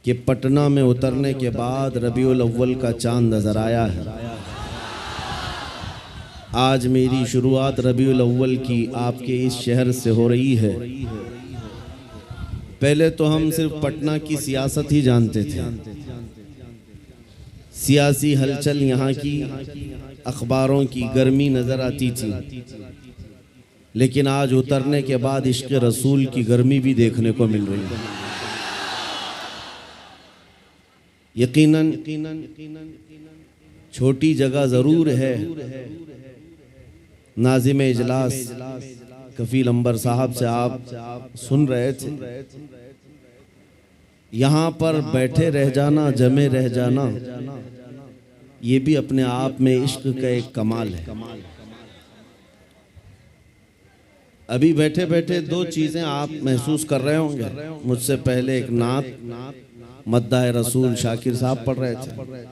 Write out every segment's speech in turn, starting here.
कि पटना में उतरने के बाद रबीउल अव्वल का चांद नज़र आया है। आज मेरी शुरुआत रबीउल अव्वल की आपके इस शहर से हो रही है। पहले तो हम सिर्फ पटना की सियासत ही जानते थे, सियासी हलचल यहाँ की, अखबारों की गर्मी नज़र आती थी, लेकिन आज उतरने के बाद इश्क़ रसूल की गर्मी भी देखने को मिल रही है। यकीनन छोटी जगह ज़रूर है। नाज़िम इजलास कफील अंबर साहब से आप सुन रहे थे, यहाँ पर बैठे रह जाना, जमे रह जाना, ये भी अपने आप में इश्क का एक कमाल है। अभी बैठे बैठे दो चीज़ें आप महसूस कर रहे होंगे। मुझसे पहले एक नात मद्दाह रसूल शाकिर साहब पढ़ रहे थे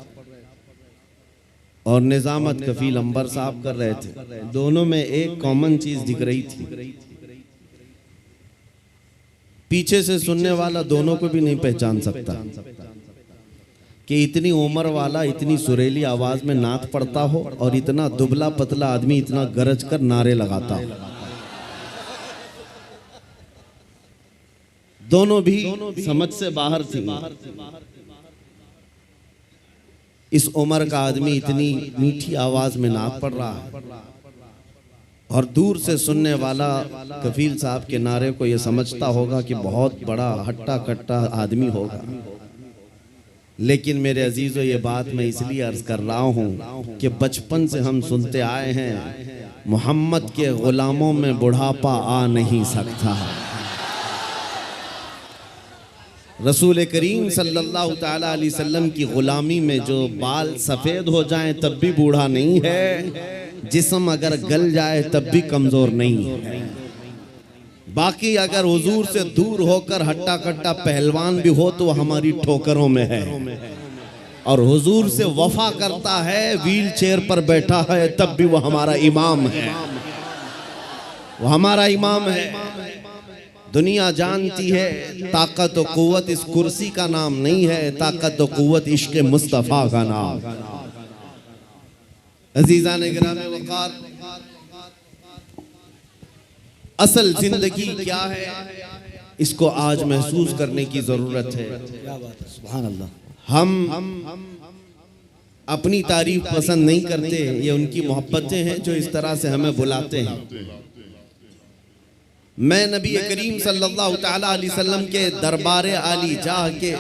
और निजामत कफील अंबर साहब कर रहे थे। दोनों में एक कॉमन चीज दिख रही थी, पीछे से सुनने वाला दोनों को भी नहीं पहचान सकता कि इतनी उम्र वाला इतनी सुरीली आवाज में नात पढ़ता हो और इतना दुबला पतला आदमी इतना गरज कर नारे लगाता हो। दोनों भी समझ से बाहर थी। इस उम्र का आदमी इतनी मीठी आवाज में नात पढ़ रहा है और दूर से सुनने वाला कफील साहब के नारे को यह समझता होगा कि बहुत बड़ा हट्टा कट्टा आदमी होगा। लेकिन मेरे अजीजों, ये बात मैं इसलिए अर्ज कर रहा हूँ कि बचपन से हम सुनते आए हैं, मोहम्मद के गुलामों में बुढ़ापा आ नहीं सकता। रसूल करीम सल्लल्लाहु ताला अलैहि वसल्लम की गुलामी में जो बाल सफ़ेद हो जाएं तब भी बूढ़ा नहीं है, जिस्म अगर गल जाए तब भी कमज़ोर नहीं है। बाकी अगर हुजूर से दूर होकर हट्टा कट्टा पहलवान भी हो तो हमारी ठोकरों में है, और हुजूर से वफा करता है, व्हील चेयर पर बैठा है, तब भी वो हमारा इमाम है, वो हमारा इमाम है। दुनिया जानती है ताकत और कुव्वत इस कुर्सी का नाम नहीं है, ताकत और कुव्वत इश्क़ मुस्तफ़ा का नाम। अजीज़ान गिरामे वक़ार, असल जिंदगी क्या है इसको आज महसूस करने की जरूरत है। सुभान अल्लाह। हम अपनी तारीफ पसंद नहीं करते, ये उनकी मोहब्बतें हैं जो इस तरह से हमें बुलाते हैं। मैं नबी करीम सल्लल्लाहु ताला अलैहि वसल्लम के दरबार आली जाह के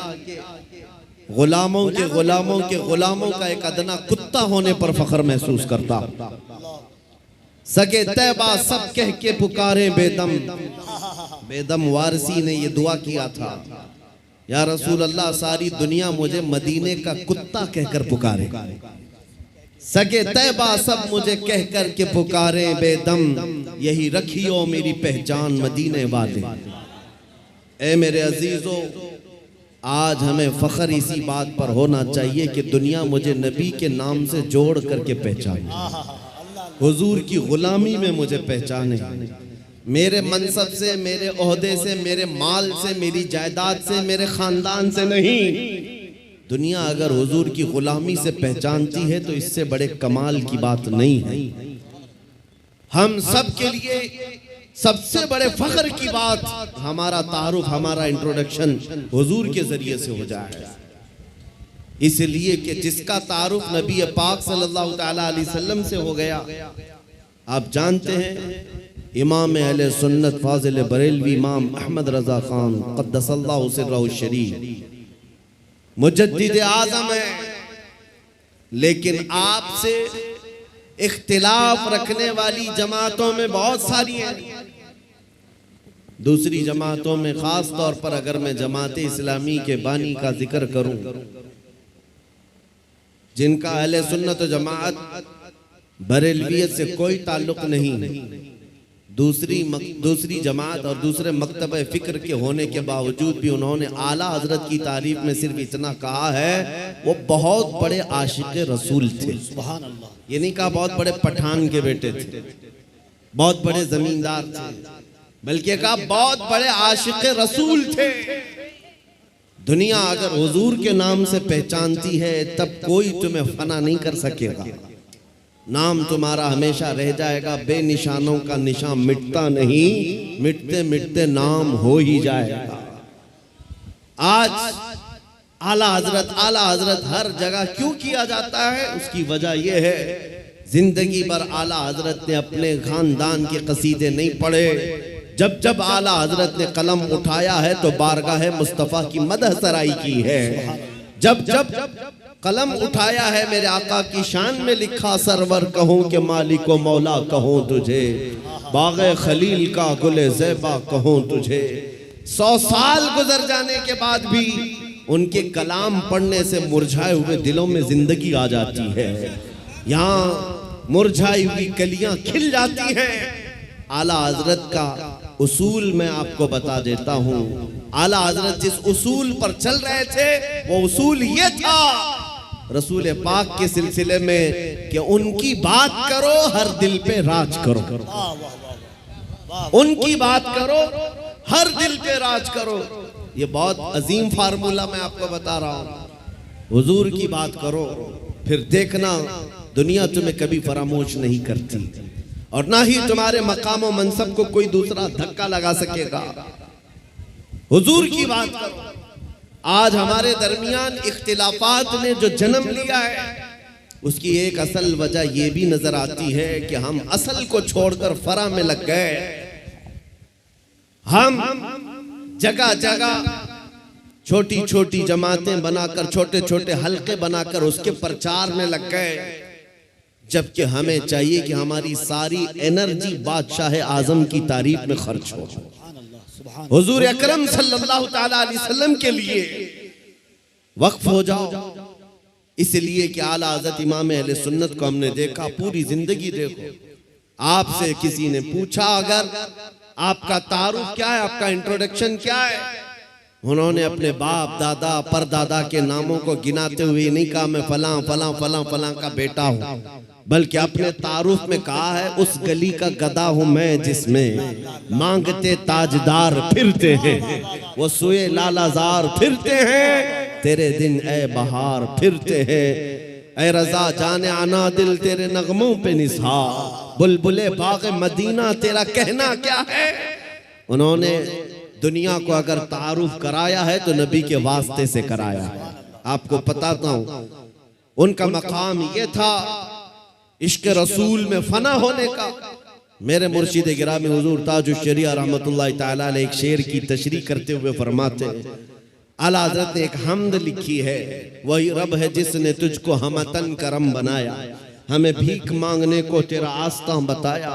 गुलामों के गुलामों का एक अदना कुत्ता होने पर फख्र महसूस करता। सगे तैबा सब कह के पुकारे बेदम। बेदम वारसी ने ये दुआ किया था, या रसूल अल्लाह सारी दुनिया मुझे मदीने का कुत्ता कहकर पुकारे, सगे तैबा सब मुझे कह कर के पुकारे बेदम, यही रखियो मेरी पहचान मदीने वाले। ए मेरे अजीजों, आज हमें फख्र इसी बात पर होना चाहिए कि दुनिया मुझे नबी के नाम से जोड़ करके पहचाने, हुजूर की गुलामी में मुझे पहचाने। मेरे मनसब से, मेरे ओहदे से, मेरे माल से, मेरी जायदाद से, मेरे खानदान से नहीं। दुनिया अगर हुजूर की गुलामी से पहचानती है तो इससे बड़े कमाल की बात नहीं है। हम सब के लिए सबसे बड़े फख्र की बात हमारा तारुफ, हमारा इंट्रोडक्शन हुजूर के जरिए से हो जाए, इसलिए कि जिसका तारुफ नबी पाक सल्लल्लाहु ताला अलैहि वसल्लम से हो गया। आप जानते हैं इमाम अहले सुन्नत फाजिल बरेलवी इमाम अहमद रजा खान क़द्दसल्लाहु सिर्रहु शरीफ मुजद्दिद आज़म है, लेकिन आपसे इख्तिलाफ रखने वाली जमातों में बहुत सारी हैं। दूसरी जमातों में खास तौर पर अगर मैं जमात इस्लामी के बानी का जिक्र करूं, जिनका अहले सुन्नत जमात बरेलवियत से कोई ताल्लुक नहीं, दूसरी जमात और दूसरे मकतब फ़िक्र के होने के बावजूद भी उन्होंने आला हजरत की तारीफ में सिर्फ इतना कहा है, वो बहुत बड़े आशिक रसूल थे। सुभान अल्लाह। ये नहीं कहा बहुत बड़े पठान के बेटे थे, बहुत बड़े जमींदार थे, बल्कि कहा बहुत बड़े आशिक रसूल थे। दुनिया अगर हुजूर के नाम से पहचानती है तब कोई तुम्हें फना नहीं कर सकेगा। नाम तुम्हारा हमेशा रह जाएगा। बेनिशानों का निशान मिटता नहीं, मिटते मिटते नाम हो ही जाएगा। आज आला हजरत हर जगह क्यों किया जाता है? उसकी वजह यह है जिंदगी भर आला हजरत ने अपने खानदान के कसीदे नहीं पढ़े। जब जब आला हजरत ने कलम उठाया है तो बारगाह मुस्तफ़ा की मदह सराई की है। जब जब कलम उठाया है मेरे आका की शान में लिखा सरवर कहूँ के मालिको मौला कहूँ तुझे, बाग़े खलील का गुले ज़ेबा कहूँ तुझे। 100 साल गुजर जाने के बाद भी उनके कलाम पढ़ने से मुरझाए हुए दिलों में जिंदगी आ जाती है। यहाँ मुरझाई हुई कलियां खिल जाती हैं। आला हजरत का उसूल मैं आपको बता देता हूँ। आला हजरत जिस उसूल पर चल रहे थे वो उसूल ये था रसूल पाक के सिलसिले में कि उनकी बात करो हर दिल पे राज करो। उनकी बात करो हर दिल पे राज करो। ये बहुत अजीम फार्मूला मैं आपको बता रहा हूँ। हुजूर की बात करो फिर देखना दुनिया तुम्हें कभी फरामोश नहीं करती और ना ही तुम्हारे मकाम और मनसब को कोई दूसरा धक्का लगा सकेगा। हुजूर की बात करो। आज हमारे दरमियान इख्तिलाफात ने जो जन्म लिया है उसकी एक असल वजह यह भी नजर आती है कि हम असल को छोड़कर फरा में लग गए। हम जगह जगह छोटी छोटी जमातें बनाकर छोटे छोटे हलके बनाकर उसके प्रचार में लग गए, जबकि हमें चाहिए कि हमारी सारी एनर्जी बादशाह आजम की तारीफ में खर्च हो। हुजूर अकरम सल्लल्लाहु ताला अलैहि वसल्लम के लिए वक्फ हो जाओ। इसलिए कि आला हज़रत इमाम अहले सुन्नत को हमने देखा पूरी जिंदगी। देखो आपसे किसी ने पूछा अगर आपका तारुफ क्या है, आपका इंट्रोडक्शन क्या है, उन्होंने अपने बाप दादा परदादा के नामों को गिनाते हुए नहीं कहा मैं फलां फलां फलां फलां का बेटा हूं, बल्कि अपने तारुफ में कहा है उस गली का गधा हूं मैं जिसमें मांगते ताजदार फिरते हैं, वो सुए लालाजार फिरते हैं, तेरे दिन ए बहार फिरते हैं, ए रजा जाने आना दिल तेरे नगमों पे निसार, बुलबुले बाग़ मदीना तेरा कहना क्या है। उन्होंने दुनिया को अगर तारुफ कराया है तो नबी के वास्ते से कराया है। आपको बताता हूं उनका मकाम ये था इश्क रसूल में फना होने का। मेरे मुर्शिद गिरामी हुजूर ताजुश शरिया रहमतुल्लाह तआला अलैह एक शेर की तशरीह करते हुए फरमाते आला हज़रत ने एक हम्द लिखी है, वही रब है जिसने तुझको हमतन करम बनाया, हमें भीख मांगने को तेरा आस्था बताया।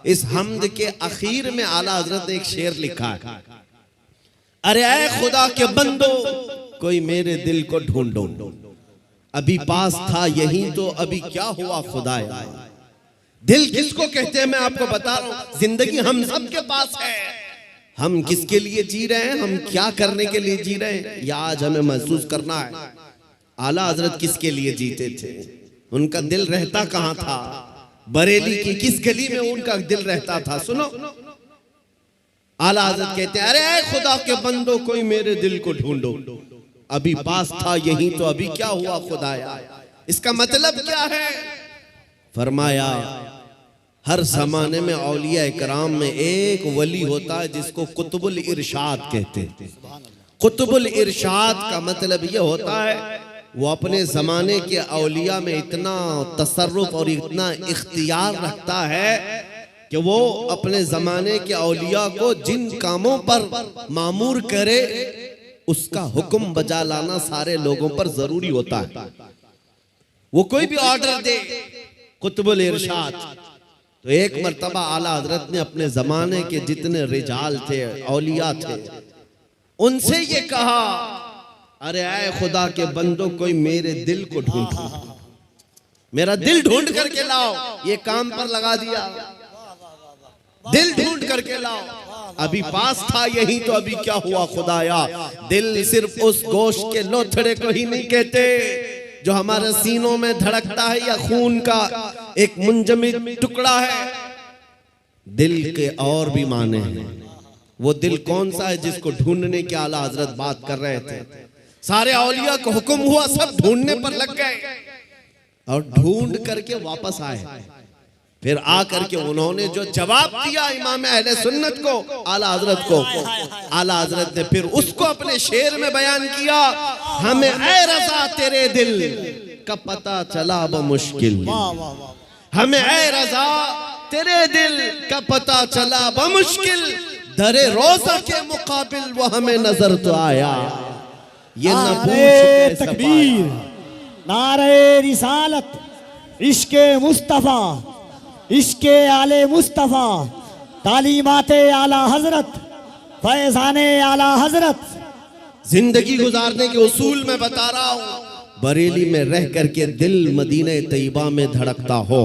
इस हम्द के आखिर में आला हज़रत ने एक शेर लिखा है, अरे ऐ खुदा के बंदो कोई मेरे दिल को ढूंढो, अभी पास था यही तो अभी क्या हुआ खुदाया। दिल किसको कहते हैं मैं आपको बता रहा हूं। जिंदगी हम सब के पास है, हम किसके लिए जी रहे हैं, हम क्या करने के लिए जी रहे हैं, या आज हमें महसूस करना है। आला हजरत किसके लिए जीते थे, उनका दिल रहता कहां था, बरेली की किस गली में उनका दिल रहता था। सुनो आला हजरत कहते हैं, अरे खुदा के बंदो कोई मेरे दिल को ढूंढो, अभी पास था यही तो अभी क्या हुआ खुदाया। इसका मतलब क्या है? फरमाया हर जमाने में औलिया इकराम में एक वली होता है जिसको कुतुबुल इरशाद कहते हैं। कुतुबुल इरशाद का मतलब यह होता है वो अपने जमाने के औलिया में इतना तसर्रुफ और इतना इख्तियार रखता है कि वो अपने जमाने के औलिया को जिन कामों पर मामूर करे उसका हुक्म बजा लाना सारे लोगों पर जरूरी होता है। वो कोई भी ऑर्डर दे कुतुबुल इरशाद। तो एक मर्तबा आला हजरत ने अपने जमाने के जितने रिजाल थे औलिया थे उनसे ये कहा, अरे आए खुदा के बंदो कोई मेरे दिल को ढूंढो, मेरा दिल ढूंढ करके लाओ। ये काम पर लगा दिया, दिल ढूंढ करके लाओ, अभी पास था यही तो अभी क्या हुआ खुदाया। दिल सिर्फ उस गोश्त के लोथड़े को ही नहीं कहते जो हमारे सीनों में धड़कता है या खून का एक मुंजमद टुकड़ा है। दिल के और भी माने हैं। वो दिल कौन सा है जिसको ढूंढने की आला हजरत बात कर रहे थे। सारे औलिया को हुक्म हुआ, सब ढूंढने पर लग गए और ढूंढ करके वापस आए। फिर आकर के उन्होंने जो जवाब दिया इमाम अहले सुन्नत को, आला हजरत को, आला हजरत ने फिर उसको अपने शेर में बयान किया। हमें ऐ रज़ा तेरे दिल का पता चला बमुश्किल, हमें ऐ रज़ा तेरे दिल का पता चला बमुश्किल, दरे रोज़ा के मुकाबिल वो हमें नजर तो आया। ये न पूछ तकबीर, नारे रिसालत, इश्के मुस्तफा, इश्के आले मुस्तफा, तालीमाते आला हजरत, फैजाने आला हजरत। जिंदगी गुजारने के उसूल में बता रहा हूं, बरेली में रह करके दिल मदीने तैयबा में धड़कता हो।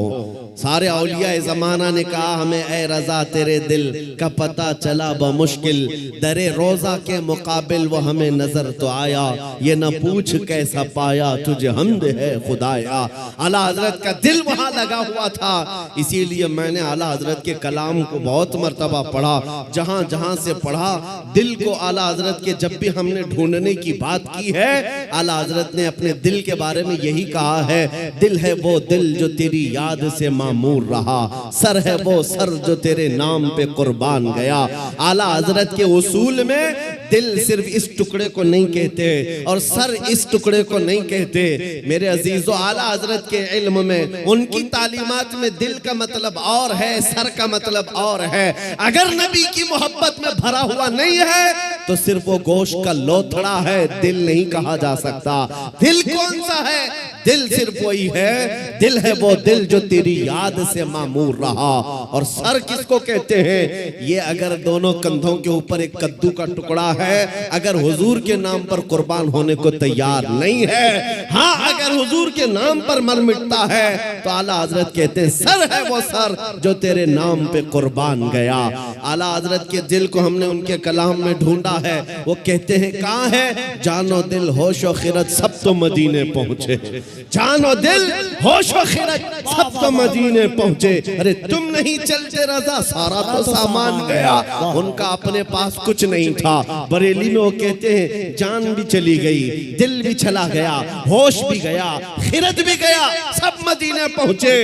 सारे औलिया ज़माना ने कहा हमें ऐ रज़ा तेरे दिल का पता चला बमुश्किल, दरे रोज़ा के मुकाबिल वो हमें नजर तो आया। ये न पूछ कैसा पाया तुझे हमद है खुदाया। आला हजरत का दिल वहां लगा हुआ था, इसीलिए मैंने आला हजरत के कलाम को बहुत मर्तबा पढ़ा। जहां जहां से पढ़ा दिल को आला हजरत के, जब भी हमने ढूंढने की बात की है, आला हजरत ने अपने दिल के बारे में यही कहा है, दिल है वो दिल जो तेरी याद से मामूर रहा, सर है वो सर जो तेरे नाम पे कुर्बान गया। आला हजरत के उसूल में दिल सिर्फ इस टुकड़े को नहीं कहते और सर इस टुकड़े को नहीं कहते। मेरे अजीजों, आला हजरत के इल्म में, उनकी तालीमात में दिल का मतलब और है, सर का मतलब और है। अगर नबी की मोहब्बत में भरा हुआ नहीं है तो सिर्फ वो गोश्त का लोथड़ा है, दिल नहीं कहा जा सकता। दिल कौन सा है? दिल सिर्फ वही है, दिल है वो दिल जो तेरी याद से मामूर रहा। और सर किसको कहते हैं? ये अगर दोनों कंधों के ऊपर एक कद्दू का टुकड़ा है, अगर हुजूर के नाम पर कुर्बान होने को तैयार नहीं है, हाँ अगर हुजूर के नाम पर मर मिटता है तो आला हजरत कहते हैं सर है वो सर जो तेरे नाम पे कुर्बान गया। आला हजरत के दिल को हमने उनके कलाम में ढूंढा है। वो कहते हैं कहाँ है? जानो दिल होशो खिरत सब तो मदीने पहुंचे, जानो दिल होशो खिरत सब तो मदीने पहुंचे। अरे तुम नहीं चलते रज़ा सारा तो सामान गया। उनका अपने पास कुछ नहीं था। बरेली में वो कहते हैं जान भी चली गई, दिल भी चला गया, होश भी गया, खिरत भी गया, सब मदीने पहुंचे।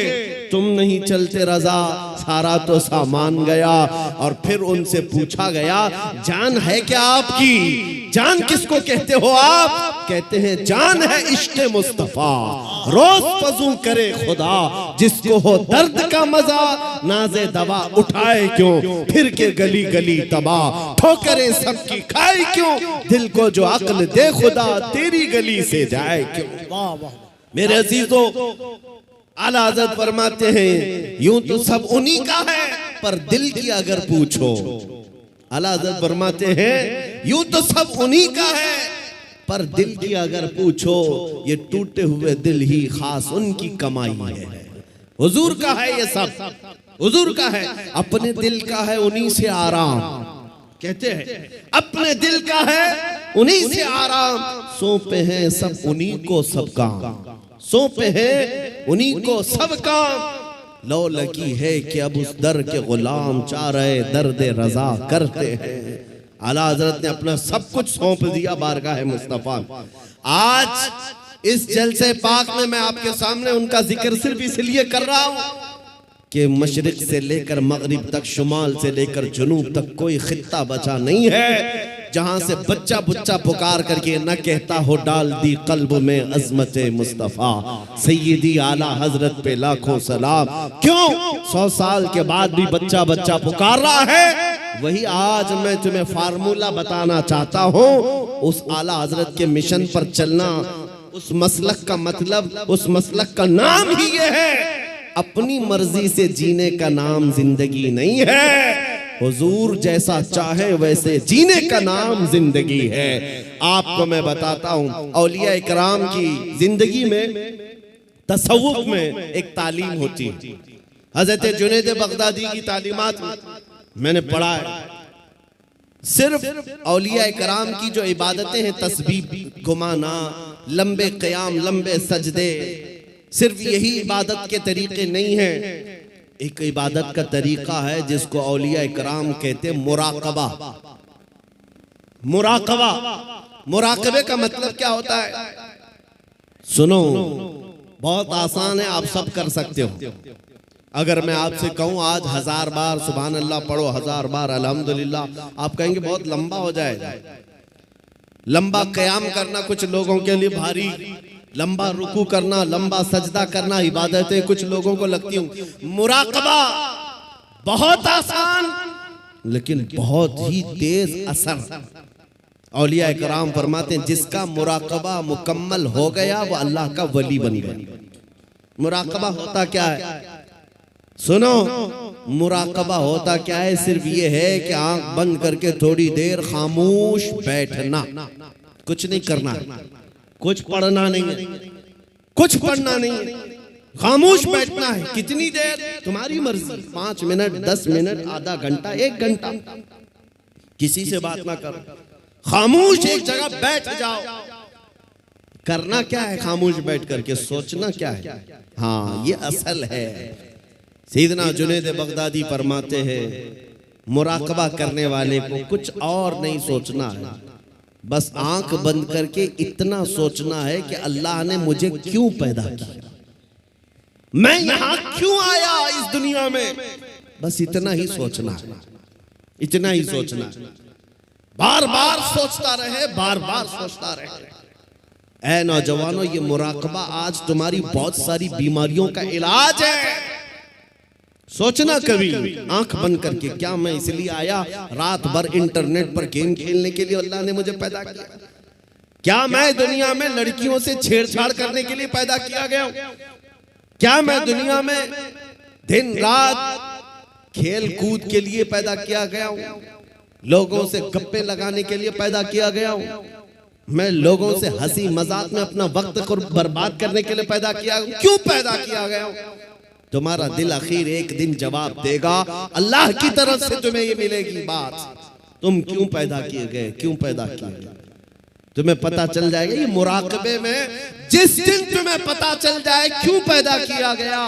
तुम नहीं चलते रज़ा सारा तो सामान गया। और फिर उनसे पूछा गया जान है क्या आपकी? जान किसको कहते हो आप? कहते हैं जान है इश्क़ मुस्तफा, रोज वज़ू करे खुदा, जिसको हो दर्द का मजा नाज़े दवा उठाए क्यों, फिर के गली गली तबाह ठोकरें सबकी खाए क्यों, दिल को जो अक्ल दे खुदा तेरी गली से जाए क्यों। मेरे अजीजों, आला हज़रत फरमाते हैं यूं तो सब उन्हीं का है, पर दिल की अगर पूछो, आला हज़रत फरमाते हैं यूं तो सब उन्हीं का है, पर दिल की अगर पूछो ये टूटे हुए दिल ही खास उनकी कमाई है। हुजूर का है ये सब, हुजूर का है, अपने दिल का है उन्हीं से आराम। कहते हैं अपने दिल का है उन्हीं से आराम, सौंपे हैं सब उन्हीं को सब काम, सौंपे हैं उन्हीं को सब काम। लो लगी है कि अब उस दर के गुलाम चाह रहे दर्द रजा करते हैं। आला हजरत ने अपना सब कुछ सौंप दिया बारगाह मुस्तफा। आज इस जलसे पाक में मैं आपके सामने उनका जिक्र सिर्फ इसलिए कर रहा हूं कि मशरिक से लेकर मगरिब तक, शुमाल से लेकर जुनूब तक कोई खित्ता बचा नहीं है जहां से बच्चा बुच्चा पुकार करके न कहता हो डाल दी कल्ब में अजमत मुस्तफा। सैयदी आला हजरत पे लाखों सलाम। क्यों 100 साल के बाद भी बच्चा बच्चा पुकार रहा है? वही आज मैं तुम्हें फार्मूला बताना चाहता हूं। उस आला हजरत के मिशन पर चलना, उस मसलक का मतलब, उस मसलक का नाम ही ये है, अपनी मर्जी से जीने का नाम जिंदगी नहीं है। हुजूर जैसा चाहे वैसे जीने का नाम जिंदगी है। आपको मैं बताता हूं, औलिया इकराम की जिंदगी में, तसव्वुफ में एक तालीम होती है। हजरत जुनैद बगदादी की तालीमात मैंने पढ़ा है। सिर्फ औलिया इकराम की जो इबादतें हैं, तस्बीह घुमाना, लंबे क़याम, लंबे सजदे, सिर्फ यही इबादत के तरीके नहीं हैं। एक इबादत का तरीका है जिसको औलिया इकराम कहते हैं मुराकबा। मुराकबा मुराकबे का मतलब क्या होता है? सुनो, बहुत आसान है, आप सब कर सकते हो। अगर मैं आपसे कहूं आज 1000 बार सुभान अल्लाह पढ़ो, 1000 बार अल्हम्दुलिल्लाह, आप कहेंगे बहुत लंबा हो जाएगा। लंबा क़याम करना कुछ लोगों के लिए भारी, लंबा रुकू करना, लंबा सजदा करना इबादतें कुछ लोगों को लगती हूं। मुराकबा बहुत आसान लेकिन बहुत ही तेज असर। औलिया कराम फरमाते हैं जिसका मुराकबा मुकम्मल हो गया वो अल्लाह का वली बन गया। मुराकबा होता क्या है? सुनो, मुराकबा होता क्या है? सिर्फ ये है कि आंख बंद करके थोड़ी देर खामोश बैठना, कुछ नहीं करना, कुछ पढ़ना नहीं, कुछ पढ़ना नहीं, खामोश बैठना है। कितनी देर? तुम्हारी मर्जी, 5 मिनट, 10 मिनट, आधा घंटा, 1 घंटा, किसी से बात ना करो, खामोश एक जगह बैठ जाओ। करना क्या है खामोश बैठ करके? सोचना क्या है? हाँ, ये असल है। सैयदना जुनैद बगदादी फरमाते हैं मुराकबा करने वाले को कुछ और नहीं सोचना है, बस आंख बंद करके इतना सोचना है कि अल्लाह ने मुझे क्यों पैदा किया, मैं यहां क्यों आया इस दुनिया में। बस इतना ही सोचना है, इतना ही सोचना। बार बार सोचता रहे, बार बार सोचता रहे। ऐ नौजवानों, ये मुराकबा आज तुम्हारी बहुत सारी बीमारियों का इलाज है। सोचना कभी आंख बंद करके, क्या मैं इसलिए आया रात भर इंटरनेट पर गेम खेलने के लिए अल्लाह ने मुझे पैदा किया? क्या मैं दुनिया में लड़कियों से छेड़छाड़ करने के लिए पैदा किया गया हूं? क्या मैं दुनिया में दिन रात खेल कूद के लिए पैदा किया गया हूं? लोगों से गप्पे लगाने के लिए पैदा किया गया हूं? मैं लोगों से हंसी मजाक में अपना वक्त को बर्बाद करने के लिए पैदा किया हूं? क्यों पैदा किया गया हूं? तुम्हारा दिल आखिर एक दिन जवाब देगा, अल्लाह की तरफ से तुम्हें ये मिलेगी बात, तुम क्यों पैदा किए गए, क्यों पैदा किए गए, तुम्हें पता चल जाएगा। ये मुराकबे में जिस दिन तुम्हें पता चल जाए क्यों पैदा किया गया,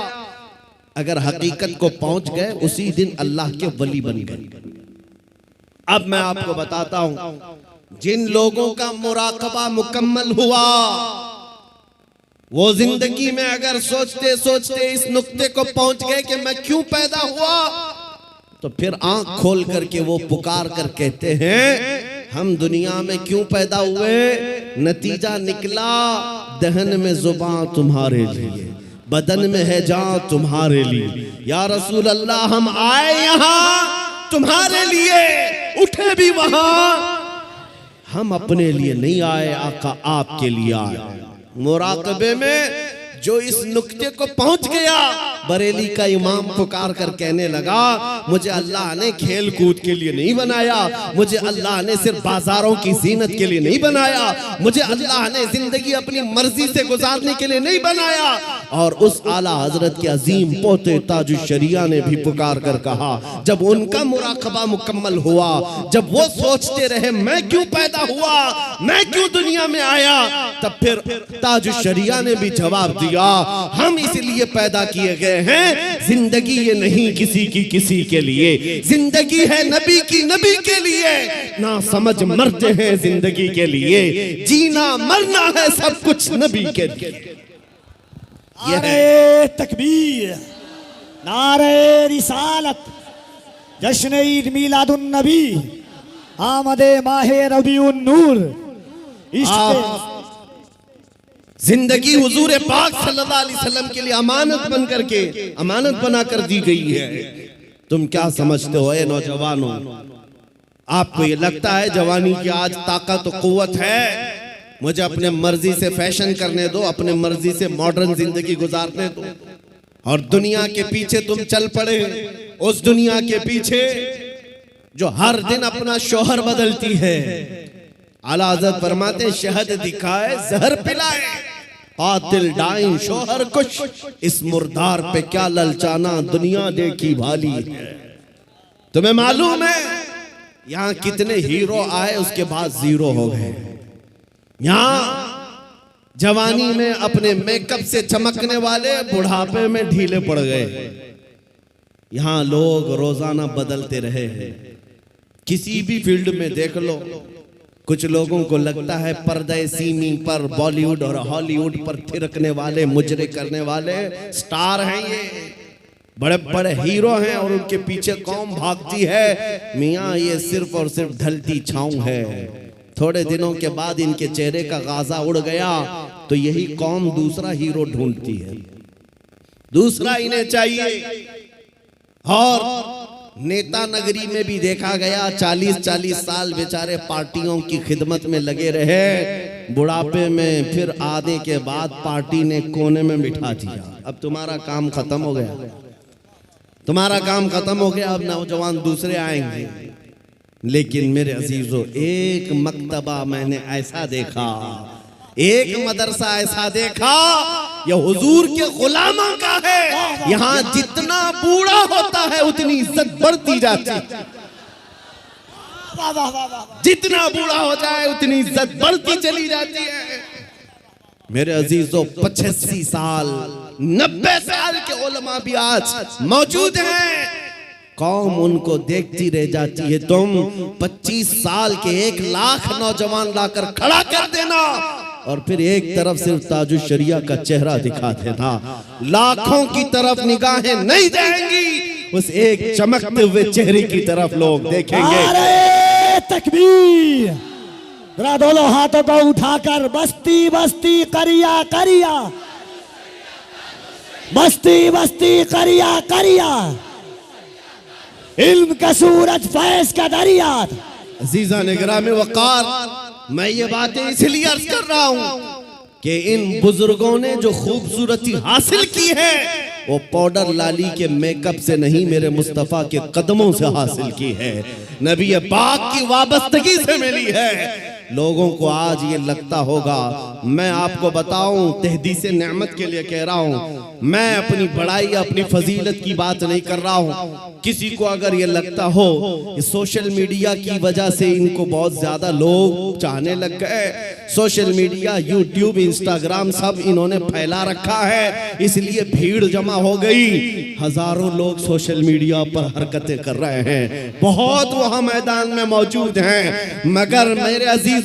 अगर हकीकत को पहुंच गए उसी दिन अल्लाह के वली बन गए। अब मैं आपको बताता हूं, जिन लोगों का मुराकबा मुकम्मल हुआ वो जिंदगी में अगर सोचते सोचते इस नुक्ते को पहुंच गए कि मैं क्यों पैदा हुआ, तो फिर आंख खोल करके वो पुकार कर कहते हैं हम दुनिया में क्यों पैदा हुए। नतीजा निकला, दहन में जुबान तुम्हारे लिए, बदन में है जान तुम्हारे लिए। या रसूल अल्लाह, हम आए यहाँ तुम्हारे लिए, उठे भी वहां, हम अपने लिए नहीं आए, आका आपके लिए आए। मुराकबे में जो इस नुक्ते को पहुंच गया, बरेली का इमाम पुकार कर कहने लगा मुझे अल्लाह ने खेल कूद के लिए नहीं बनाया, मुझे अल्लाह ने सिर्फ बाजारों की जीनत के लिए नहीं बनाया, मुझे अल्लाह ने जिंदगी अपनी मर्जी से गुजारने के लिए नहीं बनाया। और उस आला हजरत के अजीम पोते ताजुश शरिया ने भी पुकार कर कहा, जब उनका मुराकबा मुकम्मल हुआ, जब वो सोचते रहे मैं क्यों पैदा हुआ, मैं क्यों दुनिया में आया, तब फिर ताजुश शरिया ने भी जवाब दिया, हम इसलिए पैदा किए गए हैं, जिंदगी ये नहीं किसी की किसी के लिए, जिंदगी है नबी की नबी के लिए। ना समझ मरते हैं जिंदगी के लिए, जीना मरना है सब कुछ नबी के लिए। नारे तकबीर, नारे रिसालत, जश्न ईद मिलादुन नबी, आमदे माहे रबीउन नूर। जिंदगी हुजूर पाक सल्लल्लाहु अलैहि वसल्लम के लिए अमानत बन करके, अमानत बना कर दी गई है। तुम क्या समझते हो ए नौजवानों, आपको ये लगता है जवानी की आज ताकत और कुव्वत है, मुझे अपने मर्जी से फैशन करने दो, अपने मर्जी से मॉडर्न जिंदगी गुजारने दो, और दुनिया के पीछे तुम चल पड़े, उस दुनिया के पीछे जो हर दिन अपना शोहर बदलती है। आला हज़रत फरमाते शहद दिखाए जहर पिलाए, कातिल डाइन शोहर कुछ, इस मुर्दार पे क्या ललचाना, दुनिया देखी भाली है। तुम्हें मालूम है यहाँ कितने हीरो आए उसके बाद जीरो हो गए। यहाँ जवानी में अपने मेकअप से चमकने वाले बुढ़ापे में ढीले पड़ गए। यहाँ लोग रोजाना बदलते रहे हैं, किसी भी फील्ड में देख लो, कुछ लोगों को लगता है पर्दे सीमी पर बॉलीवुड और हॉलीवुड पर थिरकने वाले मुजरे करने वाले स्टार हैं, ये बड़े बड़े हीरो हैं और उनके पीछे कौम भागती है। मियाँ ये सिर्फ और सिर्फ ढलती छाँव है। थोड़े दिनों के बाद इनके चेहरे का गाजा उड़ गया तो यही कौम दूसरा हीरो ढूंढती है, दूसरा इन्हें चाहिए। और नेता नगरी में भी देखा गया 40-40 साल बेचारे पार्टियों की खिदमत में लगे रहे, बुढ़ापे में फिर आने के बाद पार्टी ने कोने में बिठा दिया। अब तुम्हारा काम खत्म हो गया, तुम्हारा काम खत्म हो गया, अब नौजवान दूसरे आएंगे। लेकिन मेरे अजीजों, एक मकतबा मैंने ऐसा देखा, एक मदरसा ऐसा देखा, यह हुजूर के गुलामों का है। यहाँ जितना बूढ़ा होता है उतनी इज्जत बढ़ती जाती है, जितना बूढ़ा हो जाए उतनी इज्जत बढ़ती चली जाती है। मेरे अजीजों, 85 साल 90 साल के उलमा भी आज मौजूद हैं, कौम उनको देखती रह जाती है। तुम 25 साल के 1 लाख नौजवान लाकर खड़ा कर देना और फिर एक तरफ सिर्फ ताजुल शरिया का चेहरा दिखा देना, लाखों की तरफ निगाहें नहीं जाएंगी, उस एक चमकते हुए चेहरे की तरफ लोग देखेंगे। नारे तकबीर! जरा दोनों हाथों को उठाकर बस्ती बस्ती करिया करिया, बस्ती बस्ती करिया करिया, इल्म का सूरज फैज का दरिया। अजीजा निगरामी वकार, मैं ये बातें इसलिए अर्ज कर रहा हूं कि इन बुजुर्गों ने जो खूबसूरती हासिल की है वो पाउडर लाली के मेकअप से नहीं, मेरे मुस्तफा के कदमों से हासिल की है, नबी पाक की वाबस्तगी से मिली है। लोगों को आज ये लगता होगा, मैं आपको बताऊं, तहदीस नेमत के लिए कह रहा हूं, मैं अपनी बड़ाई अपनी फजीलत की बात नहीं कर रहा हूं। किसी को अगर ये लगता हो कि सोशल मीडिया की वजह से इनको बहुत ज्यादा लोग चाहने लग गए, सोशल मीडिया यूट्यूब इंस्टाग्राम सब इन्होंने फैला रखा है, इसलिए भीड़ जमा हो गई, हजारों लोग सोशल मीडिया पर हरकतें कर रहे हैं, बहुत वहां मैदान में मौजूद हैं, मगर मेरे अजीजों,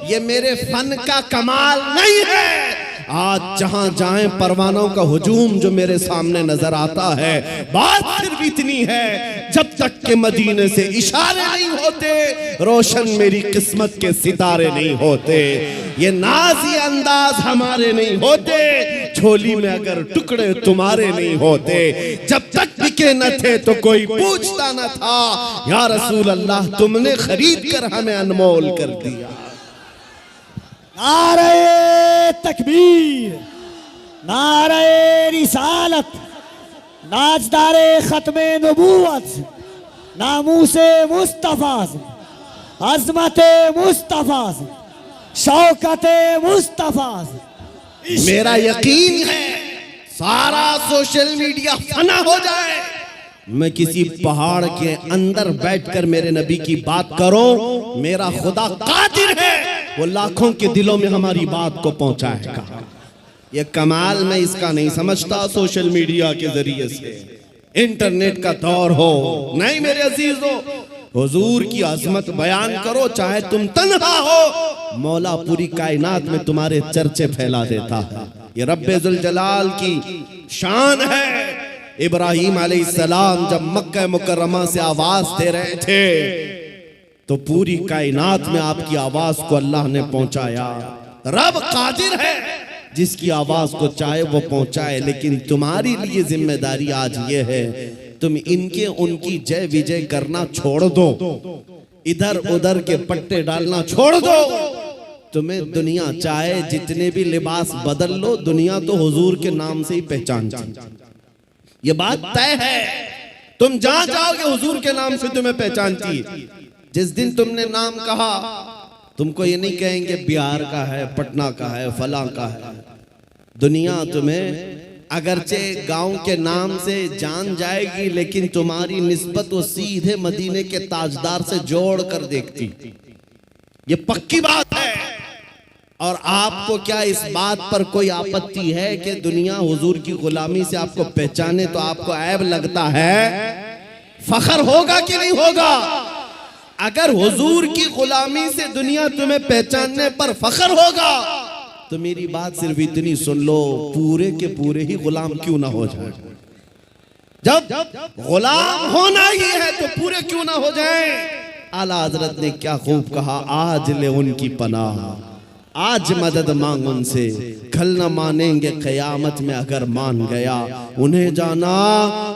ये मेरे फन का कमाल नहीं है। आज जहां जाएं परवानों का हुजूम जो मेरे सामने नजर आता है, बात सिर्फ इतनी है, जब तक के मदीने से इशारे नहीं होते, रोशन मेरी किस्मत के सितारे नहीं होते, ये नाज़ी अंदाज हमारे नहीं होते, झोली में अगर टुकड़े तुम्हारे नहीं होते, जब तक बिके न थे तो कोई पूछता न था, या रसूल अल्लाह तुमने खरीद कर हमें अनमोल कर दिया। नारे तकबीर, नारे रिसालत, नाजदारे खत्मे नबूवत, नामूसे मुस्तफा, अजमते मुस्तफा, शौकते मुस्तफा। मेरा यकीन है सारा सोशल मीडिया फना हो जाए, मैं किसी पहाड़ के अंदर बैठकर मेरे नबी की बात करूं, मेरा खुदा कादिर है, वो लाखों के दिलों में हमारी बात को पहुंचाएगा। ये कमाल मैं इसका नहीं समझता सोशल मीडिया के जरिए से, इंटरनेट का दौर हो, नहीं मेरे अजीजों, हुजूर की अजमत बयान करो, चाहे तुम तन्हा हो, मौला पूरी कायनात में तुम्हारे चर्चे फैला देता है। ये रब्बे जुल जलाल की शान है। इब्राहीम अलैहिस्सलाम जब मक्का मुकर्रमा से आवाज दे रहे थे तो पूरी कायनात में आपकी आवाज को अल्लाह ने पहुंचाया। रब कादिर है, जिसकी आवाज को चाहे वो पहुंचाए, लेकिन तुम्हारी लिए जिम्मेदारी आज ये है, तुम इनके उनकी जय विजय करना छोड़ दो, इधर उधर के पट्टे डालना छोड़ दो। तुम्हें दुनिया चाहे जितने भी लिबास बदल लो, दुनिया तो हुजूर के नाम से ही पहचानती, ये बात तय है। तुम जहां जाओगे हुजूर के नाम से तुम्हें पहचानती। जिस दिन तुमने नाम कहा, तुमको ये नहीं कहेंगे बिहार का है, पटना का है, फलां का है। दुनिया तुम्हें अगरचे गांव के नाम से जान जाएगी, लेकिन तुम्हारी निस्बत वो सीधे मदीने के ताजदार से जोड़ कर देखती, ये पक्की बात है। और आपको क्या इस बात पर कोई आपत्ति है कि दुनिया हुजूर की गुलामी से आपको पहचाने तो आपको ऐब लगता है? फखर होगा कि नहीं होगा? अगर हुजूर की गुलामी से दुनिया तुम्हें पहचानने पर फख्र होगा तो मेरी बात सिर्फ इतनी सुन लो, पूरे के पूरे ही गुलाम क्यों ना हो जाए। जब गुलाम होना ही है तो पूरे क्यों ना हो जाए। आला हजरत ने क्या खूब कहा, आज ले उनकी पनाह, आज मदद मांग उनसे, कल न मानेंगे क़यामत में अगर मान गया। उन्हें जाना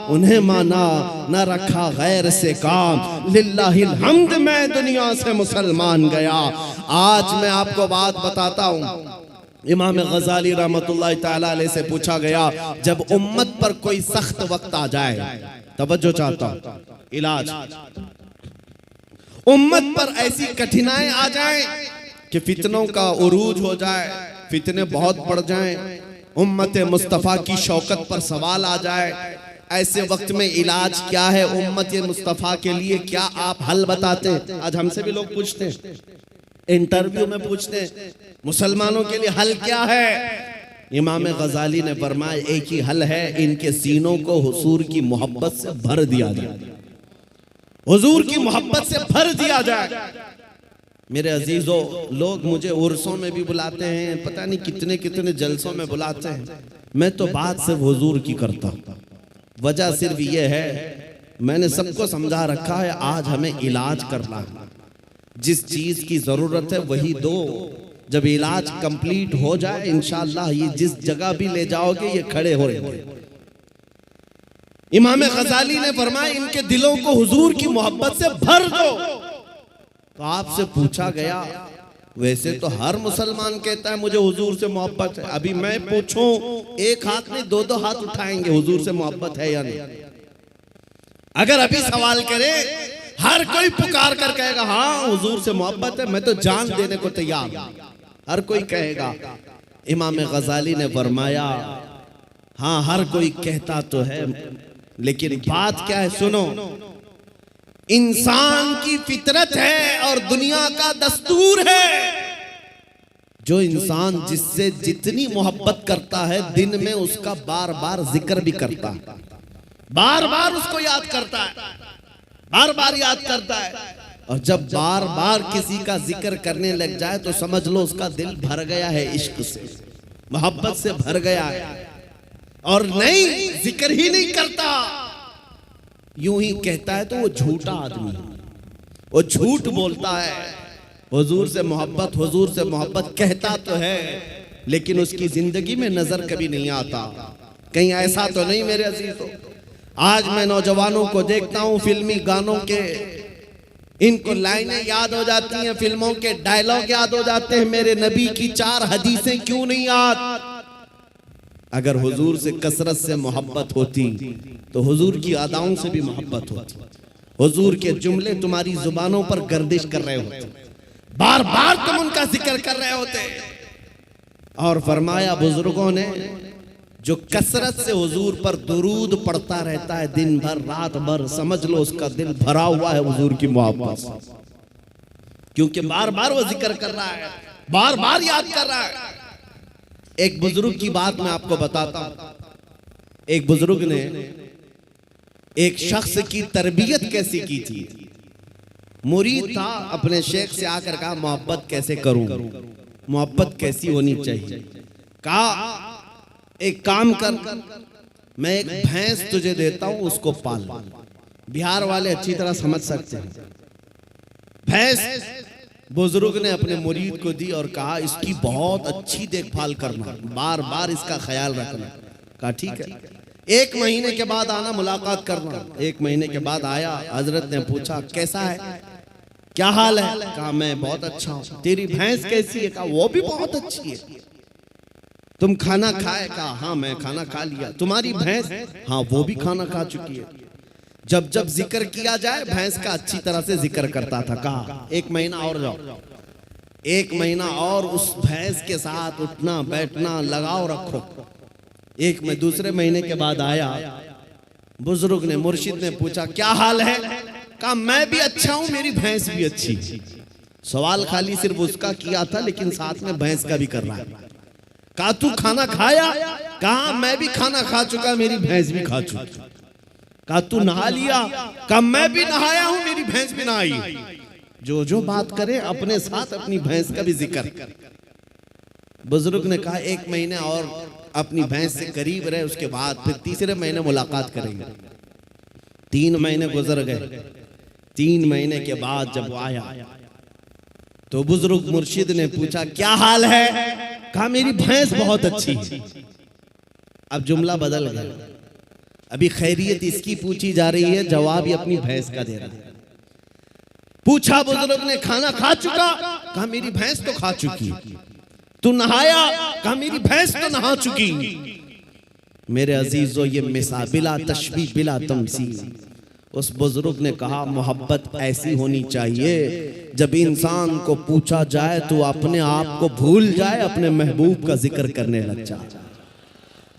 उन्हें माना, न रखा गैर से काम, लिल्लाहिल हम्द मैं दुनिया से मुसलमान गया। आज मैं आपको बात बताता हूँ, इमाम गजाली रहमतुल्लाह ताला अलैह से पूछा गया, जब उम्मत पर कोई सख्त वक्त आ जाए, तवज्जो चाहता हूँ, इलाज, उम्मत पर ऐसी कठिनाई आ जाए कि फितनों का उरूज हो जाए, फितने बहुत बढ़ जाएं, उम्मत मुस्तफ़ा की शौकत पर सवाल आ जाए, ऐसे वक्त में इलाज क्या है उम्मत मुस्तफ़ा के लिए, क्या आप हल बताते हैं। आज हमसे भी लोग पूछते हैं, इंटरव्यू में पूछते हैं, मुसलमानों के लिए हल क्या है। इमाम गजाली ने फरमाया, एक ही हल है, इनके सीनों को हुजूर की मोहब्बत से भर दिया जाए, हुजूर की मोहब्बत से भर दिया जाए। मेरे अजीजों, लोग मुझे उर्सों में भी बुलाते हैं, पता नहीं कितने कितने जलसों में बुलाते हैं, मैं तो बात सिर्फ हुजूर की करता हूं। वजह सिर्फ ये है, मैंने सबको समझा रखा है, आज हमें इलाज करना है, जिस चीज की जरूरत है वही दो। जब इलाज कंप्लीट हो जाए इंशाअल्लाह ये जिस जगह भी ले जाओगे ये खड़े हो रहे। इमाम गजाली ने फरमाया, इनके दिलों को हुजूर की मोहब्बत से भर दो। तो आपसे पूछा गया, वैसे तो हर मुसलमान कहता है मुझे हुजूर से मोहब्बत है, अभी मैं पूछूं, एक हाथ में दो दो हाथ उठाएंगे, हुजूर से मोहब्बत है या नहीं। अगर अभी सवाल करे, हर कोई पुकार कर कहेगा हाँ हुजूर से मोहब्बत है, मैं तो जान देने को तैयार, हर कोई कहेगा। इमाम गजाली ने फरमाया, हाँ हर कोई कहता तो है, लेकिन बात क्या है सुनो, इंसान की फितरत है और दुनिया का दस्तूर है, जो इंसान जिससे जितनी मोहब्बत करता है दिन में उसका बार बार जिक्र भी करता है, बार बार उसको याद करता है, बार बार याद करता है। और जब बार बार किसी का जिक्र करने लग जाए तो समझ लो उसका दिल भर गया है, इश्क से, मोहब्बत से भर गया है। और नहीं, जिक्र ही नहीं करता, यूं ही कहता है, तो वो झूठा आदमी है, वो झूठ बोलता है। हुजूर से मोहब्बत कहता तो है, लेकिन उसकी जिंदगी में नजर कभी नहीं आता। कहीं ऐसा तो नहीं मेरे अजीजों, आज मैं नौजवानों को देखता हूं, फिल्मी गानों के इनको लाइनें याद हो जाती हैं, फिल्मों के डायलॉग याद हो जाते हैं, मेरे नबी की 4 हदीसें क्यों नहीं याद। अगर हुजूर से कसरत से मोहब्बत होती तो हुजूर की अदाओं से भी मोहब्बत होती, हुजूर के जुमले तुम्हारी जुबानों पर गर्दिश कर रहे होते, बार बार तुम उनका जिक्र कर रहे होते। और फरमाया बुजुर्गों ने, जो कसरत से हुजूर पर दुरूद पढ़ता रहता है दिन भर रात भर, समझ लो उसका दिल भरा हुआ है हुजूर की मोहब्बत से, क्योंकि बार बार वो जिक्र कर रहा है, बार बार याद कर रहा है। एक बुजुर्ग की बात मैं आपको बताता हूं, एक बुजुर्ग ने एक शख्स की तरबियत कैसी की थी। मुरीद था, अपने शेख से आकर कहा मोहब्बत कैसे करूं, मोहब्बत कैसी होनी चाहिए। कहा एक काम कर, मैं एक भैंस तुझे देता हूं, उसको पाल। बिहार वाले अच्छी तरह समझ सकते हैं। भैंस बुजुर्ग ने अपने मुरीद को दी और कहा इसकी बहुत अच्छी देखभाल करना, बार बार इसका ख्याल रखना। कहा ठीक है, 1 महीने के बाद आना, मुलाकात करना। 1 महीने के बाद आया, हजरत ने पूछा कैसा है, क्या हाल है। कहा मैं बहुत अच्छा हूं। तेरी भैंस कैसी है। कहा वो भी बहुत अच्छी है। तुम खाना खाए। कहा हाँ मैं खाना खा लिया। तुम्हारी भैंस। हाँ वो भी खाना खा चुकी है। जब जब जिक्र किया जाए भैंस का अच्छी तरह से जिक्र करता था। कहा 1 महीना और जाओ, 1 महीना और उस भैंस के साथ उठना बैठना लगाव रखो। दूसरे महीने के बाद आया, बुजुर्ग ने मुर्शिद ने पूछा क्या हाल है। कहा मैं भी अच्छा हूं, मेरी भैंस भी अच्छी। सवाल खाली सिर्फ उसका किया था, लेकिन साथ में भैंस का भी कर रहा है। कहा तू खाना खाया। कहा मैं भी खाना खा चुका, मेरी भैंस भी खा चुकी। कहा तू नहा लिया। कहा मैं भी नहाया हूं, मेरी भैंस भी नहाई। जो जो बात करे अपने साथ अपनी भैंस का भी जिक्र। बुजुर्ग ने कहा 1 महीने और अपनी भैंस से करीब रहे, उसके बाद फिर तीसरे महीने मुलाकात करेंगे। 3 महीने गुजर गए। 3 महीने के बाद जब वो आया तो बुजुर्ग मुर्शिद ने पूछा क्या हाल है? कहा मेरी भैंस बहुत अच्छी है। अब जुमला बदल गया, अभी खैरियत इसकी पूछी जा रही है, जवाब ये अपनी भैंस का दे रहा है। पूछा बुजुर्ग ने खाना खा चुका? कहा मेरी भैंस तो खा चुकी। तू नहाया? कहा मेरी भैंस तो नहा चुकी। मेरे अजीजों, ये मिसाल बिला तशबीह बिला तमसील। उस बुजुर्ग ने कहा मोहब्बत ऐसी होनी चाहिए जब इंसान को पूछा जाए तो अपने आप को भूल जाए, अपने महबूब का जिक्र करने लग जाए।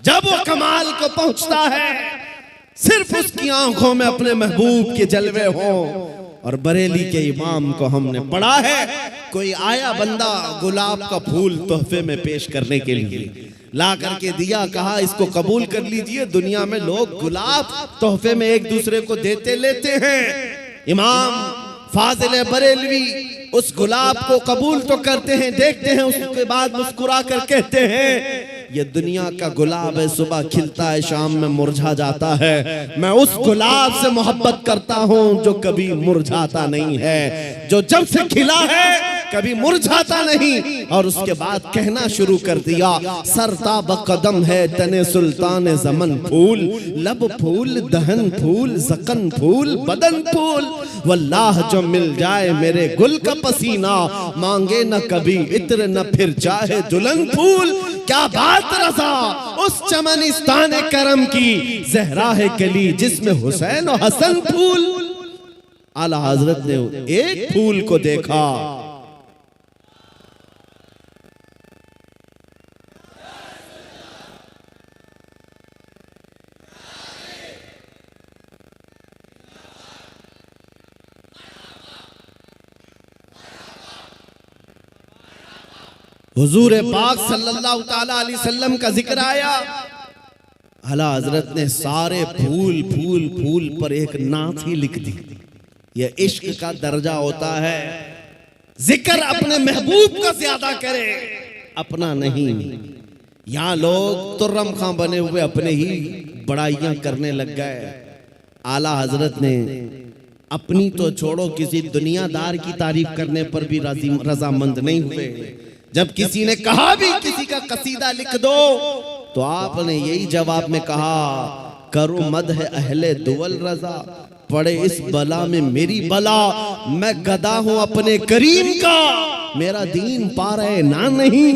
जब वो कमाल को पहुंचता है सिर्फ उसकी आंखों में अपने महबूब के जलवे हों। और बरेली के इमाम को हमने पढ़ा है, कोई आया बंदा गुलाब का फूल तोहफे में पेश करने के लिए, ला करके दिया, कहा इसको कबूल कर लीजिए। दुनिया में लोग गुलाब तोहफे में एक दूसरे को देते लेते हैं। इमाम फाजिल बरेलवी उस गुलाब को कबूल तो करते हैं, देखते हैं, उसके बाद मुस्कुरा कर कहते हैं ये दुनिया का गुलाब है, सुबह खिलता है, शाम में मुरझा जाता है। मैं उस गुलाब से मोहब्बत करता हूं जो कभी मुरझाता नहीं है, जो जब से खिला है कभी मुरझाता नहीं। और उसके बाद कहना शुरू कर दिया, सरताब कदम है तने सुल्तान जमन फूल, लब फूल दहन फूल जकन फूल बदन फूल, वल्लाह जो मिल जाए मेरे गुल का पसीना, मांगे न कभी इत्र न फिर चाहे दुल्हन फूल। क्या बात रज़ा उस चमनिस्तान करम की, जहरा है कली जिसमें हुसैन और हसन फूल। आला हजरत ने एक फूल को देखा, हुजूर पाक सल्लल्लाहु ताला अलैहि वसल्लम का जिक्र आया। आला हजरत ने सारे फूल फूल फूल पर एक नात ही लिख दी। यह इश्क का दर्जा होता है, जिक्र अपने महबूब का ज्यादा करे, अपना नहीं। यहाँ लोग तुर्रम खां बने हुए अपने ही बड़ाइयां करने लग गए। आला हजरत ने अपनी तो छोड़ो, किसी दुनियादार की तारीफ करने पर भी रजामंद नहीं हुए। जब किसी ने कहा भी किसी का कसीदा लिख दो तो आपने यही जवाब में कहा, करो मद है अहले दुवल रजा, पड़े इस बला में मेरी बला, मैं गदा हूं अपने करीम का, मेरा दीन पा रहे ना नहीं,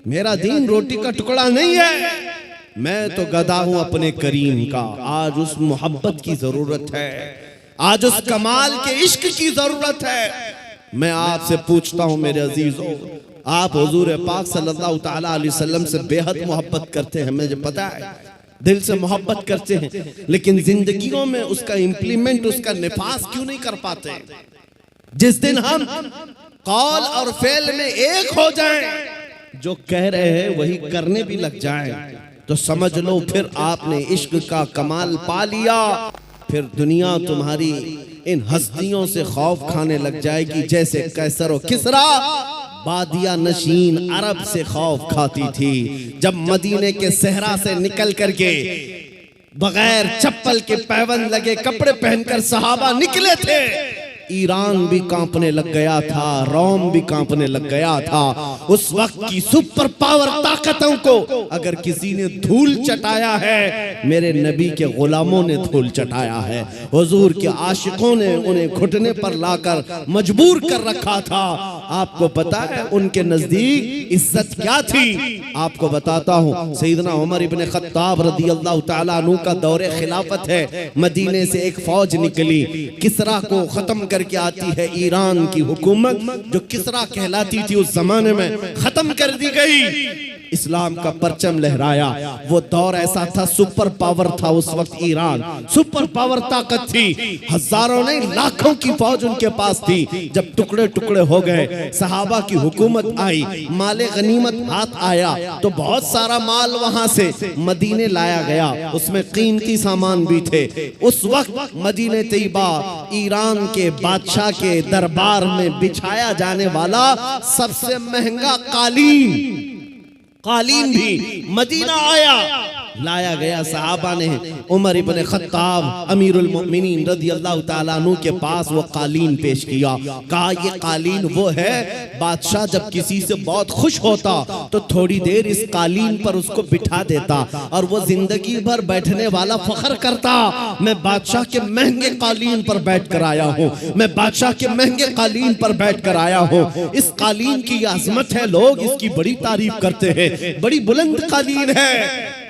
मेरा दीन रोटी का टुकड़ा नहीं है, मैं तो गदा हूं अपने करीम का। आज उस मोहब्बत की जरूरत है, आज उस कमाल के इश्क की जरूरत है। मैं आपसे पूछता हूं मेरे अजीजों, आप हुजूर पाक सल्लल्लाहु ताला अलैहि वसल्लम से बेहद मोहब्बत करते हैं, मुझे पता है, दिल से मोहब्बत करते हैं, लेकिन जिंदगियों में उसका इम्प्लीमेंट, उसका निफास क्यों नहीं कर पाते? जिस दिन हम कौल और फेल में एक हो जाएं, जो कह रहे हैं वही करने भी लग जाएं, तो समझ लो फिर आपने इश्क का कमाल पा लिया। फिर दुनिया तुम्हारी इन हस्तियों से खौफ खाने लग जाएगी जैसे कैसर और किसरा बादिया नशीन अरब से खौफ खाती थी। जब मदीने के सहरा से निकल करके बगैर चप्पल के पैबंद लगे कपड़े पहनकर सहाबा निकले थे, ईरान भी कांपने लग गया था, रोम भी कांपने लग गया था। उस वक्त की सुपर पावर ताकतों को अगर किसी ने धूल चटाया है, मेरे नबी के गुलामों ने धूल चटाया है। हुजूर के आशिकों ने उन्हें घुटने पर लाकर मजबूर कर रखा था। आपको पता है उनके नजदीक इज्जत क्या थी? आपको बताता हूँ, सैयदना उमर इब्ने खत्ताब रदियल्लाहु ताला अन्हु का दौरे खिलाफत है। मदीने से एक फौज निकली, किसरा को खत्म करके आती है। ईरान की हुकूमत जो किसरा कहलाती थी उस जमाने में खत्म कर दी गई। इस्लाम का परचम लहराया। वो दौर ऐसा था, सुपर पावर था उस वक्त ईरान, सुपर पावर ताकत थी। हजारों नहीं लाखों की फौज उनके पास थी। जब टुकड़े टुकड़े हो गए, सहाबा की हुकूमत आई, माले गनीमत हाथ आया, तो बहुत सारा माल वहां से मदीने लाया गया, उसमें कीमती सामान भी थे। उस वक्त मदीने तैयबा ईरान के बादशाह के दरबार में बिछाया जाने वाला सबसे महंगा कालीन भी मदीना आया, लाया गया। सहाबा ने उमर इब्ने खत्ताब अमीरुल मोमिनीन रदियल्लाहु ताला अन्हु के पास वो कालीन पेश किया। कहा ये कालीन वो है, बादशाह जब किसी से बहुत खुश होता तो थोड़ी देर इस कालीन पर उसको बिठा देता और वो जिंदगी भर बैठने वाला फख्र करता, मैं बादशाह के महंगे कालीन पर बैठ कर आया हूँ, मैं बादशाह के महंगे कालीन पर बैठ कर आया हूँ। इस कालीन की अजमत है, लोग इसकी बड़ी तारीफ करते हैं, बड़ी बुलंद कालीन है।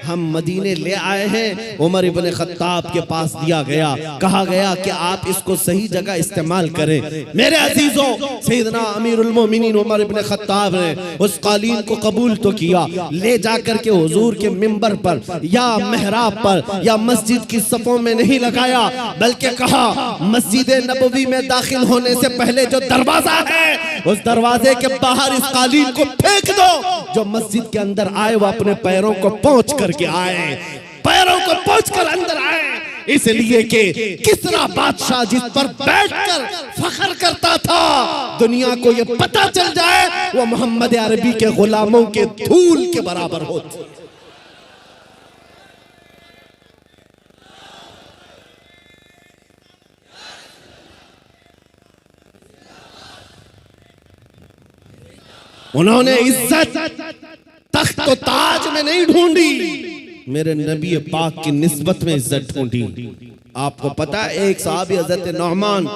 हम मदीने ले आए हैं। उमर इब्ने खत्ताब के पास दिया गया, कहा गया कि आप इसको सही जगह इस्तेमाल करें। मेरे अजीजों, सैयदना अमीरुल मोमिनीन उमर इब्ने खत्ताब ने उस कालीन को कबूल तो किया, ले जाकर के हुजूर के मिंबर पर या मेहराब पर या मस्जिद की सफों में नहीं लगाया, बल्कि कहा मस्जिद नबवी में दाखिल होने से पहले जो दरवाजा है उस दरवाजे के बाहर इस कालीन को फेंक दो। जो मस्जिद के अंदर आए वो अपने पैरों को पोंछ करके आए, पैरों को पोंछ कर अंदर आए, इसलिए कि किसरा बादशाह जिस पर बैठकर फख्र करता था, दुनिया को ये पता चल जाए वो मोहम्मद अरबी के गुलामों के धूल के बराबर होते। उन्होंने इज्जत तख्त और ताज में नहीं ढूंढी, मेरे नबी पाक की निस्बत में इज्जत ढूंढी। आपको पता है एक साहबी हजरत नौमान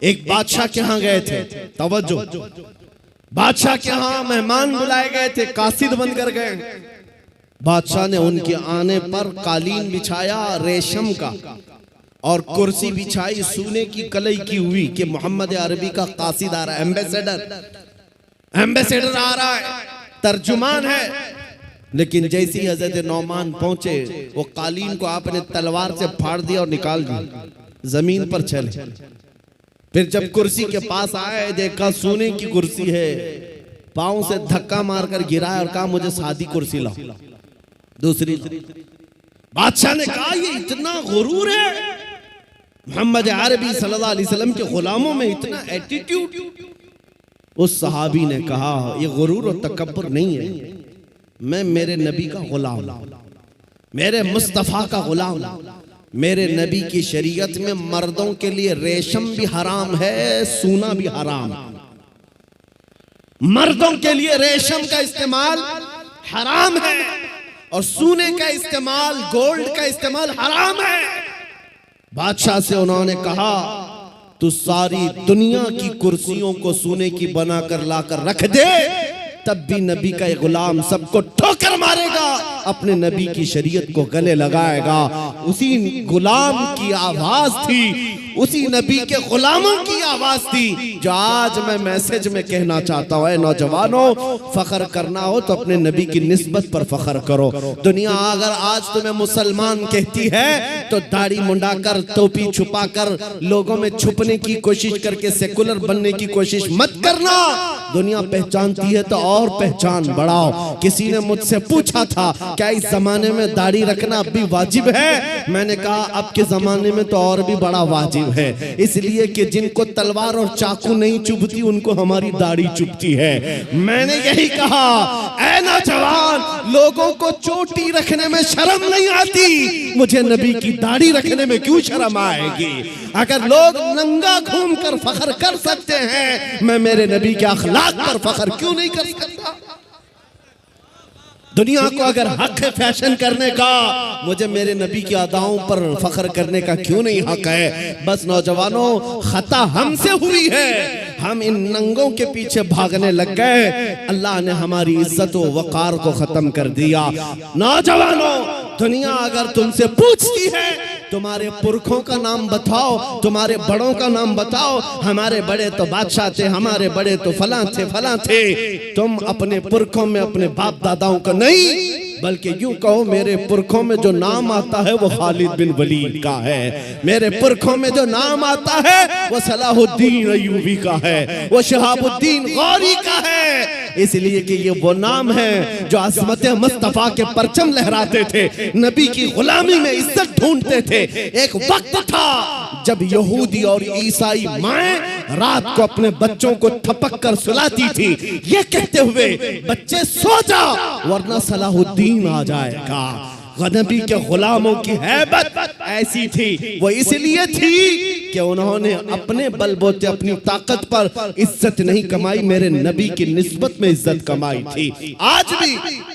एक बादशाह के यहाँ गए थे, तवज्जो, बादशाह के यहाँ मेहमान बुलाए गए थे, कासिद बनकर गए। बादशाह ने उनके आने पर कालीन बिछाया रेशम का और कुर्सी बिछाई सोने की कलई की हुई कि मोहम्मद अरबी का कासिद आ रहा है, एम्बेसडर आ रहा है, तर्जुमान है। लेकिन जैसे ही हजरत नौमान पहुंचे वो कालीन को आपने तलवार से फाड़ दिया और निकाल दिया, जमीन पर चले। फिर जब कुर्सी के पास आए देखा सोने की कुर्सी है, पांव से धक्का मारकर गिराया और कहा मुझे सादी कुर्सी लाओ, दूसरी। बादशाह ने कहा ये इतना गुरूर है, मोहम्मद अरबी सल्लल्लाहु अलैहि वसल्लम के गुलामों में इतना एटीट्यूड। उस सहाबी ने कहा ये गुरूर और तकब्बुर नहीं है, मैं मेरे नबी का गुलाम, मेरे मुस्तफा का गुलाम। मेरे नबी की शरीयत में मर्दों के लिए रेशम भी हराम है, सोना भी हराम। मर्दों के लिए रेशम का इस्तेमाल हराम है और सोने का इस्तेमाल, गोल्ड का इस्तेमाल हराम है। बादशाह से उन्होंने कहा तू सारी दुनिया की कुर्सियों को सोने की बनाकर लाकर रख दे, तब भी नबी का ये गुलाम सबको ठोकर मारेगा, अपने नबी की शरीयत को गले लगाएगा। उसी गुलाम की आवाज थी, उसी नबी के गुलामों की आवाज थी जो आज मैं मैसेज में कहना चाहता हूं। नौजवानों, फख्र करना हो तो अपने नबी की निस्बत पर फख्र करो। दुनिया अगर आज तुम्हें मुसलमान कहती है तो दाढ़ी मुंडाकर, टोपी छुपाकर, लोगों में छुपने की कोशिश करके सेकुलर बनने की कोशिश मत करना। दुनिया पहचानती है तो और पहचान बढ़ाओ। किसी ने मुझसे पूछा था क्या इस जमाने में दाढ़ी रखना अब भी वाजिब है? मैंने कहा अब के जमाने में तो और भी बड़ा वाजिब है, इसलिए कि जिनको तलवार और चाकू नहीं चुभती उनको हमारी दाढ़ी चुभती है। मैंने यही कहा, ऐ नौजवान, लोगों को चोटी रखने में शर्म नहीं आती, मुझे नबी की दाढ़ी रखने में क्यों शर्म आएगी? अगर लोग नंगा घूम कर फख्र कर सकते हैं, मैं मेरे नबी के अखलाक पर फख्र क्यों नहीं कर सकता? दुनिया को अगर हक है फैशन करने का, मुझे मेरे नबी की अदाओं पर फख्र करने का क्यों नहीं हक है? बस नौजवानों, खता हमसे हुई है, हम इन नंगों के पीछे भागने लग गए, अल्लाह ने हमारी इज्जत व वकार को खत्म कर दिया। नौजवानों, दुनिया अगर तुमसे पूछती है तुम्हारे पुरखों का नाम बताओ, तुम्हारे बड़ों का नाम बताओ, हमारे बड़े तो बादशाह थे, हमारे बड़े तो फलां थे फलां थे, तुम अपने पुरखों में अपने बाप दादाओं का नहीं, बल्कि यूं कहो मेरे पुरखों में जो नाम आता है वो खालिद बिन वलीद का है, मेरे पुरखों में जो नाम आता है वो सलाहुद्दीन अय्यूबी का है, वो शहाबुद्दीन गौरी का है। इसलिए कि ये वो नाम है जो अज़मत मुस्तफ़ा के परचम लहराते थे, नबी की गुलामी में इज्जत ढूंढते थे। एक वक्त था जब यहूदी और ईसाई माएं रात को अपने बच्चों को थपक कर सुलाती थी, ये कहते हुए बच्चे सो जा वरना सलाहुद्दीन आ जाएगा। नबी के गुलामों की हैबत ऐसी थी, वो इसलिए थी कि उन्होंने अपने बलबूते अपनी ताकत पर इज्जत नहीं कमाई, मेरे नबी की निस्बत में इज्जत कमाई थी। आज भी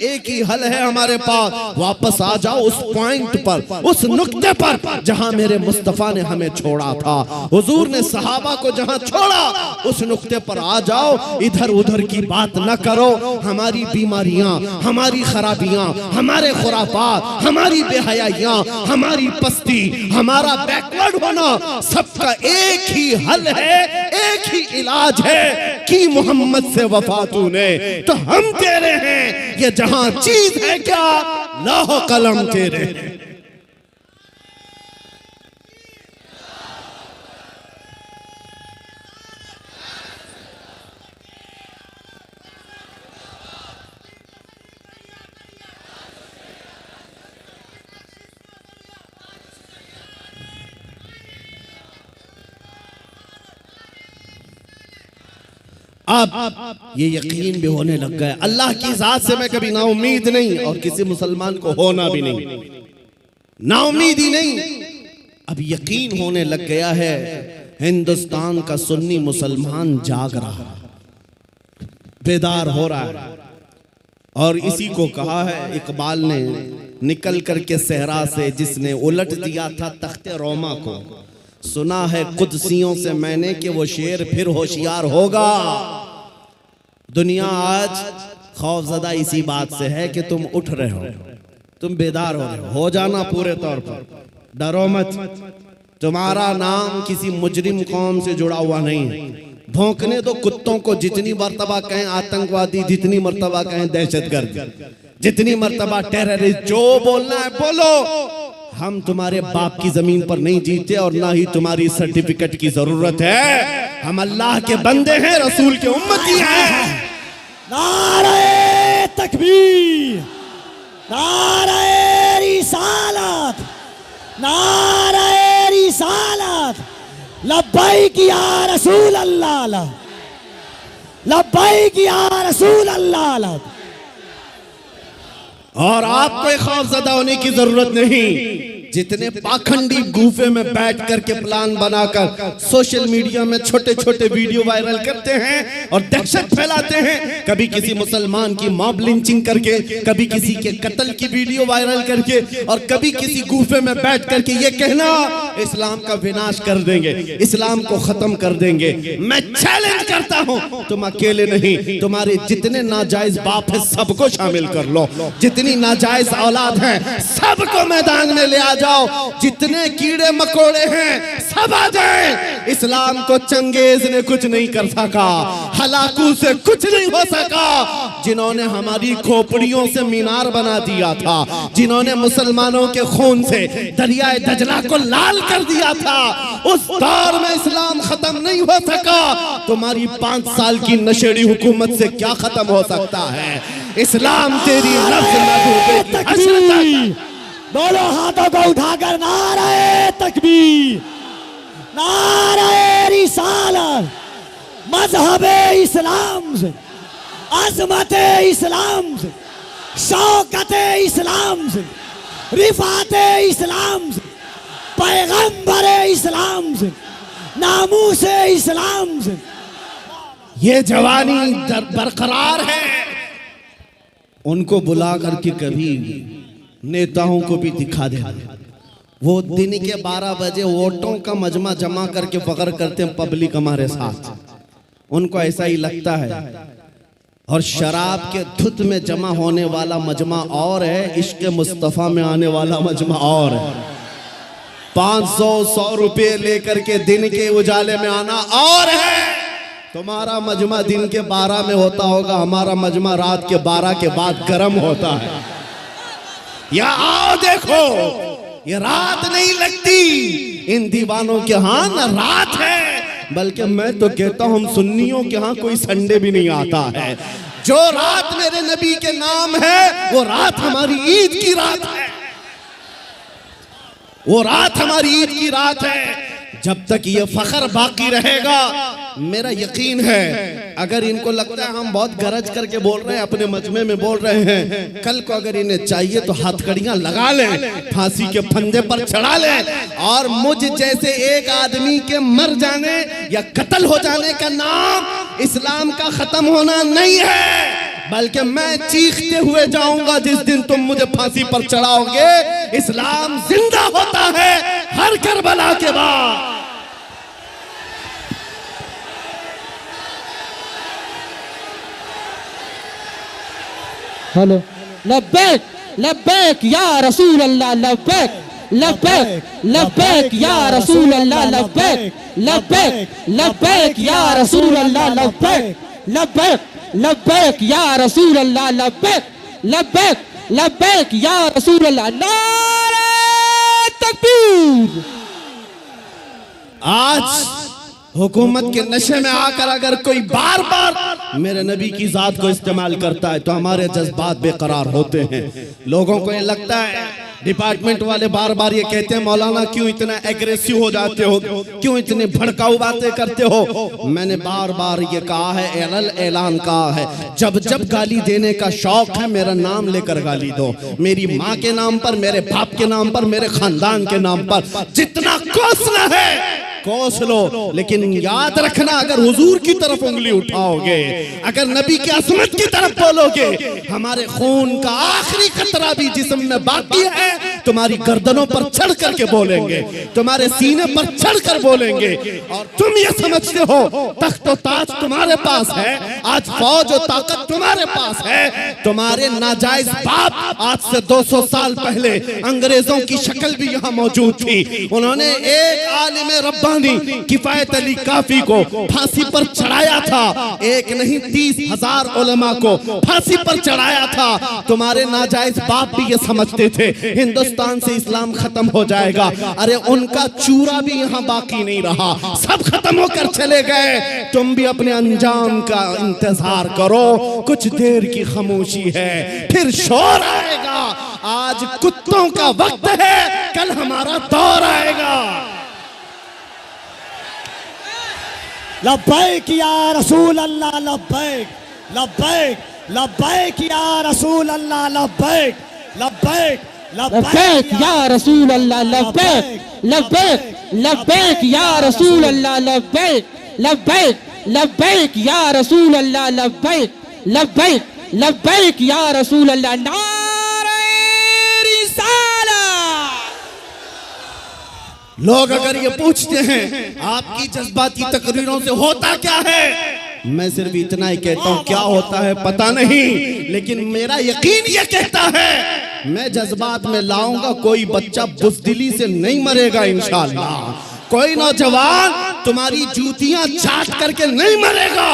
एक ही हल है हमारे पास, वापस आ जाओ उस पॉइंट पर, उस नुक्ते पर जहां मेरे मुस्तफा ने हमें छोड़ा था, हुजूर ने सहाबा को जहां छोड़ा उस नुक्ते पर आ जाओ। इधर उधर की बात न करो। हमारी बीमारियां, हमारी खराबियां, हमारे खुराफात, हमारी बेहयाइयां, हमारी पस्ती, हमारा बैकवर्ड होना, सबका एक ही हल है, एक ही इलाज है कि मोहम्मद से वफा तूने तो हम तेरे हैं। ये जहां चीज है क्या, लौह कलम तेरे। अब ये यकीन भी होने लग गया, अल्लाह की जात से मैं कभी नाउमीद नहीं और किसी मुसलमान को होना भी नहीं, नाउमीदी नहीं। अब यकीन होने लग गया है, हिंदुस्तान का सुन्नी मुसलमान जाग रहा है, बेदार हो रहा है। और इसी को कहा है इकबाल ने निकल करके सहरा से, जिसने उलट दिया था तख्ते रोमा को। सुना है कुदसियों से मैंने कि वो शेर फिर होशियार होगा। दुनिया आज खौफजदा इसी बात से है कि तुम उठ रहे हो, तुम बेदार हो रहे हो जाना पूरे तौर पर, डरो मत। तुम्हारा नाम किसी मुजरिम कौम से जुड़ा हुआ नहीं है। भौंकने दो कुत्तों को, जितनी मर्तबा कहें आतंकवादी, जितनी मर्तबा कहें दहशतगर्द, जितनी मर्तबा टेररिस्ट, जो बोलना है बोलो। हम तुम्हारे बाप की जमीन पर नहीं जीते और ना ही तुम्हारी सर्टिफिकेट की जरूरत है। हम अल्लाह के बंदे हैं, रसूल के उम्मती हैं। नारे तकबीर, नारे रिसालत, नारे रिसालत, लब्बैक या रसूल अल्लाह, लब्बैक या रसूल अल्लाह। और आपको खौफजदा होने की जरूरत नहीं। जितने पाखंडी गुफे में बैठ करके प्लान बनाकर सोशल मीडिया में छोटे छोटे वीडियो वायरल करते हैं और दहशत फैलाते हैं, कभी किसी मुसलमान की मॉब लिंचिंग करके, कभी किसी के कत्ल की वीडियो वायरल करके, और कभी किसी गुफे में बैठ करके ये कहना इस्लाम का विनाश कर देंगे, इस्लाम को खत्म कर देंगे। मैं चैलेंज करता हूं, तुम अकेले नहीं, तुम्हारे जितने नाजायज बाप है सबको शामिल कर लो, जितनी नाजायज औलाद है सबको मैदान में ले आ जाओ, जितने कीड़े मकोड़े हैं सब आ जाएं। इस्लाम को चंगेज ने कुछ नहीं कर सका, हलाकू से कुछ नहीं हो सका। जिन्होंने हमारी खोपड़ियों से मीनार बना दिया था, जिन्होंने मुसलमानों के खून से दरियाए दजला को लाल कर दिया था, उस दौर में इस्लाम खत्म नहीं हो सका। तुम्हारी 5 साल की नशेड़ी हुकूमत से क्या खत्म हो सकता है? इस्लाम तेरी दोनों हाथों को उठाकर नारे तकबीर, नारे रिसालत, मजहबे इस्लाम से, अजमते इस्लाम से, शौकते इस्लाम से, रिफाते इस्लाम से, पैगंबरे इस्लाम से, नामूसे इस्लाम से। ये जवानी बरकरार है। उनको बुला करके कभी नेताओं को भी दिखा दे। वो दिन के 12 बजे वोटों का मजमा जमा करके फख्र करते हैं पब्लिक हमारे साथ, उनको ऐसा ही लगता है। और शराब के धुत में जमा होने वाला मजमा और है, इश्क मुस्तफ़ा में आने वाला मजमा और है। 500-100 रुपये लेकर के दिन के उजाले में आना और है। तुम्हारा मजमा दिन के 12 में होता होगा, हमारा मजमा रात के 12 के बाद गर्म होता है। या आओ देखो, ये रात नहीं लगती इन दीवानों के यहाँ, न रात है, बल्कि मैं तो कहता हूँ हम सुन्नियों के यहाँ कोई संडे भी नहीं आता है। जो रात मेरे नबी के नाम है वो रात हमारी ईद की रात है, वो रात हमारी ईद की रात है। जब तक ये फख्र बाकी रहेगा, मेरा यकीन है अगर इनको लगता है हम बहुत गरज करके बोल रहे हैं, अपने मजमे में बोल रहे हैं, कल को अगर इन्हें चाहिए तो हथकड़ियां लगा लें, फांसी के फंदे पर चढ़ा लें, और मुझ जैसे एक आदमी के मर जाने या कत्ल हो जाने का नाम इस्लाम का खत्म होना नहीं है, बल्कि मैं चीखते हुए जाऊंगा जिस दिन तुम मुझे फांसी पर चढ़ाओगे। इस्लाम जिंदा होता है हर करबला के बाद। हेलो, लब्बैक लब्बैक या रसूल अल्लाह, लब्बैक लब्बैक लब्बैक या रसूल अल्लाह, लब्बैक लब्बैक लब्बैक या रसूल अल्लाह, लब्बैक लब्बैक लब्बैक या रसूल अल्लाह, लब्बैक लब्बैक लब्बैक या रसूल अल्लाह। नारे तकबीर। आज हुकूमत के नशे में आकर अगर कोई बार बार मेरे नबी की जात को इस्तेमाल करता है तो हमारे जज्बात बेकरार होते हैं। लोगों को ये लगता है, डिपार्टमेंट वाले बार बार ये कहते हैं मौलाना क्यों इतना एग्रेसिव हो जाते हो, क्यों इतनी भड़काऊ बातें करते हो। मैंने बार बार ये कहा है, ऐलान कहा है, जब जब गाली देने का शौक है मेरा नाम लेकर गाली दो, मेरी माँ के नाम पर, मेरे बाप के नाम पर, मेरे खानदान के नाम पर, जितना कोसना है कोस लो, लेकिन याद रखना अगर हुजूर की तरफ उंगली उठाओगे, अगर नबी की असमत की तरफ बोलोगे, हमारे खून का आखिरी कतरा भी जिस्म में बाकी है तुम्हारी गर्दनों पर चढ़ करके बोलेंगे, तुम्हारे सीने पर चढ़ कर बोलेंगे। और तुम ये समझते हो तख्त और ताज तुम्हारे पास है, आज फौज और ताकत तुम्हारे पास है। तुम्हारे नाजायज बाप आज से 200 साल पहले अंग्रेजों की शक्ल भी यहाँ मौजूद थी, उन्होंने एक आलिम रब्बानी किफायत अली काफी को फांसी पर चढ़ाया था, एक नहीं 30,000 उलमा को फांसी पर चढ़ाया था। तुम्हारे नाजायज बाप भी ये समझते थे हिंदुस्तान से इस्लाम खत्म हो जाएगा, अरे उनका चूरा भी यहाँ बाकी नहीं रहा, सब खत्म होकर चले गए। तुम भी अपने अंजाम का इंतजार करो, कुछ देर की खामोशी है फिर शोर आएगा। आज कुत्तों का वक्त है, कल हमारा दौर आएगा। लब्बैक या रसूल अल्लाह, लब्बैक लब्बैक लब्बैक या रसूल अल्लाह, लब्बैक लब्बैक लब्बैक या रसूल अल्लाह, लब्बैक लब्बैक लब्बैक या रसूल अल्लाह, लब्बैक लब्बैक लब्बैक या रसूल अल्लाह, लब्बैक लब्बैक लब्बैक या रसूल अल्लाह। नारे रिसालत। लोग अगर ये पूछते हैं आपकी जज्बाती तकरीरों से होता क्या है, मैं सिर्फ इतना ही कहता हूं क्या होता है पता नहीं, लेकिन मेरा यकीन ये कहता है मैं जज्बात में लाऊंगा, कोई बच्चा बुज़दिली से नहीं मरेगा इंशाअल्लाह, कोई नौजवान तुम्हारी जूतियां चाट करके नहीं मरेगा,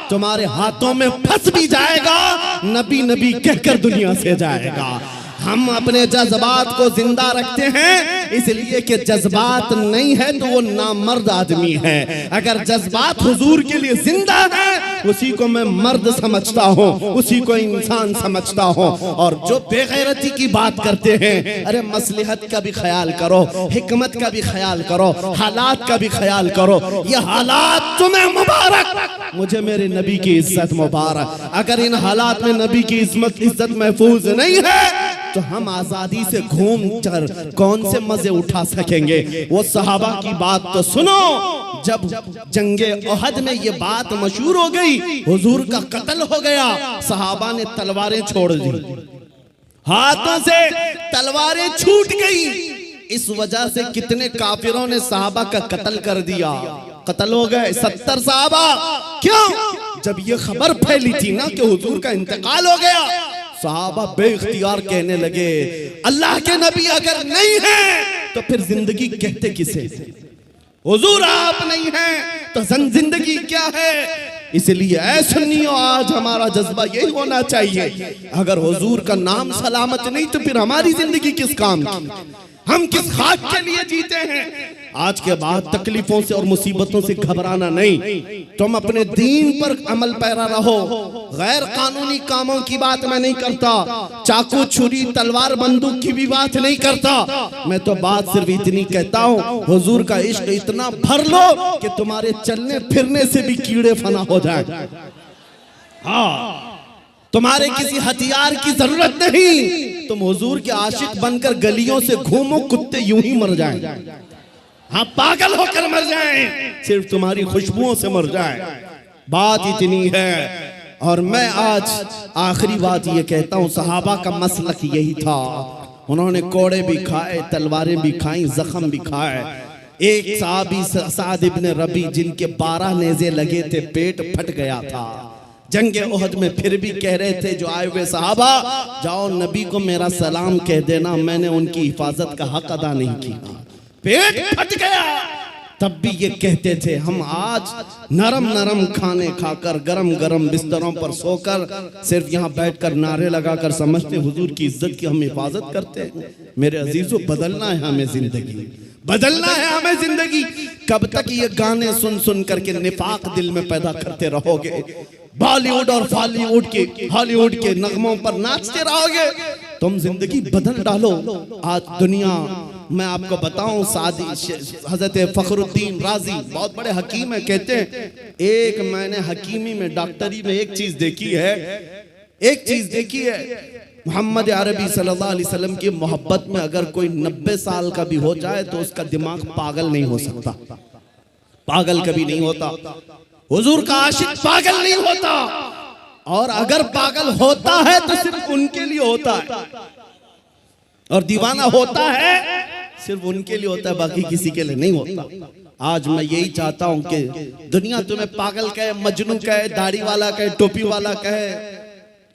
तुम्हारे हाथों में फंस भी जाएगा, नबी नबी कहकर दुनिया से जाएगा। हम अपने जज्बात को जिंदा रखते हैं इसलिए कि जज्बात नहीं है तो वो नामर्द आदमी है। अगर जज्बात हुजूर के लिए जिंदा है उसी को मैं मर्द समझता हूँ, उसी को इंसान समझता हूँ। और जो बेगैरती की बात करते हैं, अरे मसलहत का भी ख्याल करो, हिकमत का भी ख्याल करो, हालात का भी ख्याल करो। ये हालात तुम्हें मुबारक, मुझे मेरे नबी की इज्जत मुबारक। अगर इन हालात में नबी की इज्जत महफूज नहीं है तो हम आजादी से घूम कर कौन से मजे उठा सकेंगे। वो सहाबा की बात तो सुनो, जब जंगे ओहद में ये बात मशहूर हो गई, हुजूर का कत्ल हो गया, सहाबा ने तलवारें छोड़ दी, हाथों से तलवारें छूट गई। इस वजह से कितने काफिरों ने सहाबा का कत्ल कर दिया, कत्ल हो गए 70 सहाबा। क्यों? जब ये खबर फैली थी ना कि हुजूर का इंतकाल हो गया, सहाबा बेइख्तियार कहने लगे अल्लाह के नबी अगर नहीं है तो फिर जिंदगी कहते किसे, हुजूर आप नहीं हैं तो जिंदगी क्या है। इसलिए ऐ सुन्नियों, आज हमारा जज्बा यही होना चाहिए, अगर हुजूर का नाम सलामत नहीं तो फिर हमारी जिंदगी किस काम की, हम किस खाक के लिए जीते हैं। आज के बाद तकलीफों से और मुसीबतों से घबराना नहीं। तुम अपने दीन पर अमल पैरा रहो। गैर कानूनी कामों की बात मैं नहीं करता, चाकू छुरी तलवार बंदूक की भी बात नहीं करता। मैं तो बात सिर्फ इतनी कहता हूँ, हुजूर का इश्क इतना भर लो कि तुम्हारे चलने फिरने से भी कीड़े फना हो जाए। हाँ, तुम्हारे किसी हथियार की जरूरत नहीं। तुम हुजूर के आशिक बनकर गलियों से घूमो, कुत्ते यूं ही मर जाएं। हाँ, पागल होकर मर जाएं, सिर्फ तुम्हारी खुशबुओं से मर जाएं। बात इतनी है। और मैं आज आखिरी बात ये कहता हूँ, सहाबा का मसलक यही था। उन्होंने कोड़े भी खाए, तलवारें भी खाई, जख्म भी खाए। एक साहबी साद इब्न रबी, जिनके 12 नेज़े लगे थे, पेट फट गया था जंगे उहद में, फिर भी कह रहे थे जो आए हुए सहाबा, जाओ नबी को मेरा सलाम कह देना, मैंने उनकी हिफाजत का हक अदा नहीं किया। पेट फट गया, तब भी ये कहते थे, हम आज नरम नरम खाने खाकर, गरम गरम बिस्तरों पर सोकर, सिर्फ यहाँ बैठकर नारे लगाकर समझते हुजूर की इज्जत की हम हिफाजत करते हैं। मेरे अजीजों, बदलना है हमें जिंदगी, बदलना है हमें जिंदगी। कब तक ये गाने सुन सुन करके निफाक दिल में पैदा करते रहोगे? बॉलीवुड और हॉलीवुड के नगमों पर नाचते रहोगे? तुम जिंदगी बदल डालो। आज दुनिया, मैं आपको बताऊं, सादी हजरत फखरुद्दीन राजी बहुत बड़े हकीम है, कहते हैं एक मैंने हकीमी में, डॉक्टरी में एक चीज देखी है, मोहम्मद अरबी सल्लल्लाहु अलैहि वसल्लम की मोहब्बत में अगर कोई 90 साल का भी हो जाए तो उसका दिमाग पागल नहीं हो सकता, पागल कभी नहीं होता। हुजूर का आशिक पागल नहीं होता, और अगर पागल होता है तो सिर्फ उनके लिए होता है, और दीवाना होता है सिर्फ उनके लिए होता है, बाकी किसी के लिए नहीं होता। आज मैं यही चाहता हूं कि दुनिया तुम्हें पागल कहे, मजनू कहे, दाढ़ी वाला कहे, टोपी वाला कहे,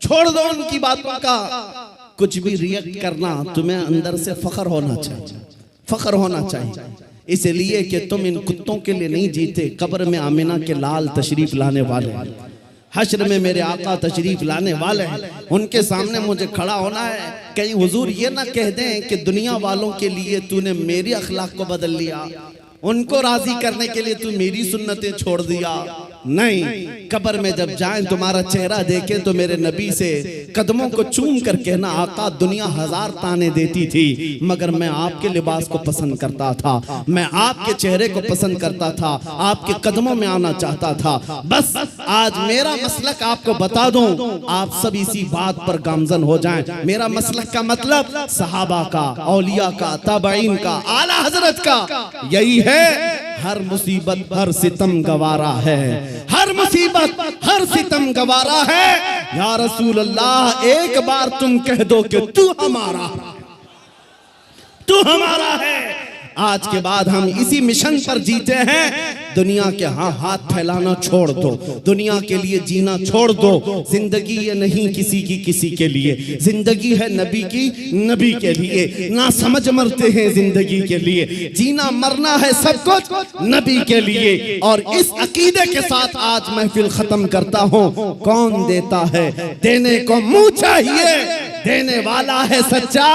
छोड़ दो उनकी बातों का। कुछ भी रिएक्ट करना, तुम्हें अंदर से फख्र होना चाहिए, फख्र होना चाहिए, इसलिए कि तुम इन कुत्तों के लिए नहीं जीते। कब्र में आमिना के लाल तशरीफ लाने वाले हैं, हश्र में मेरे आका तशरीफ लाने वाले हैं, उनके सामने मुझे खड़ा होना है। कहीं हुजूर ये ना कह दें कि दुनिया वालों के लिए तूने मेरी अखलाक को बदल लिया, उनको राजी करने के लिए तू मेरी सुन्नतें छोड़ दिया। नहीं, कब्र में जब जाएं तुम्हारा चेहरा देखें तो मेरे नबी से कदमों को चूम कर कहना, आका दुनिया 1000 ताने देती थी मगर मैं आपके लिबास को पसंद करता था, मैं आपके चेहरे को पसंद करता था, आपके कदमों में आना चाहता था। बस आज मेरा मसलक आपको बता दूं, आप सब इसी बात पर गामजन हो जाएं। मेरा मसलक का मतलब सहाबा का, औलिया का, ताबईन का, आला हजरत का यही है, हर मुसीबत हर सितम गवारा है, हर मुसीबत हर सितम गवारा है। या रसूल अल्लाह, एक बार तुम कह दो कि तू हमारा है। आज के बाद हम इसी मिशन पर जीते हैं। दुनिया के हाथ फैलाना छोड़ दो, दुनिया के लिए जीना छोड़ दो। जिंदगी ये नहीं किसी के लिए, जिंदगी है नबी की, नबी के लिए। ना समझ मरते हैं जिंदगी के लिए, जीना मरना है सब कुछ नबी के लिए। और इस अकीदे के साथ आज महफिल खत्म करता हूँ। कौन देता है, देने को मुंह चाहिए, देने वाला है सच्चा,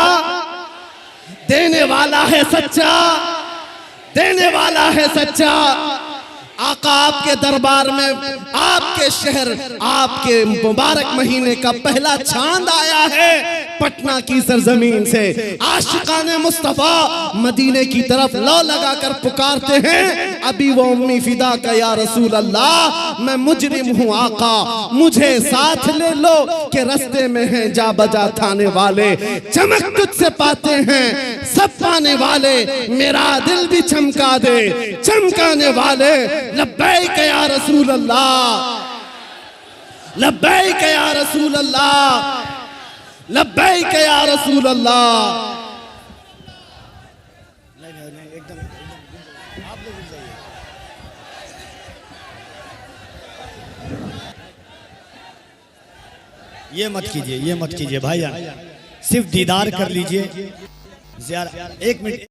देने वाला है सच्चा, देने वाला है सच्चा। आका आपके दरबार में, आपके शहर, आपके मुबारक महीने का पहला चांद आया है पटना की सरजमीन से। आशिकाने मुस्तफा मदीने की तरफ लौ लगाकर पुकारते हैं, अभी वो उम्मी फिदा का या रसूल अल्लाह, मैं मुजरिम हूँ आका, मुझे साथ ले लो कि रस्ते में हैं जा बजा थाने वाले। चमक तुझसे पाते हैं सब पाने वाले, मेरा दिल भी चमका दे चमकाने वाले। लब्बैक या रसूल अल्लाह, लब्बैक या रसूल अल्लाह, लब्बैक या रसूल अल्लाह। ये मत कीजिए, ये मत कीजिए भाईया, सिर्फ दीदार कर लीजिए। एक मिनट।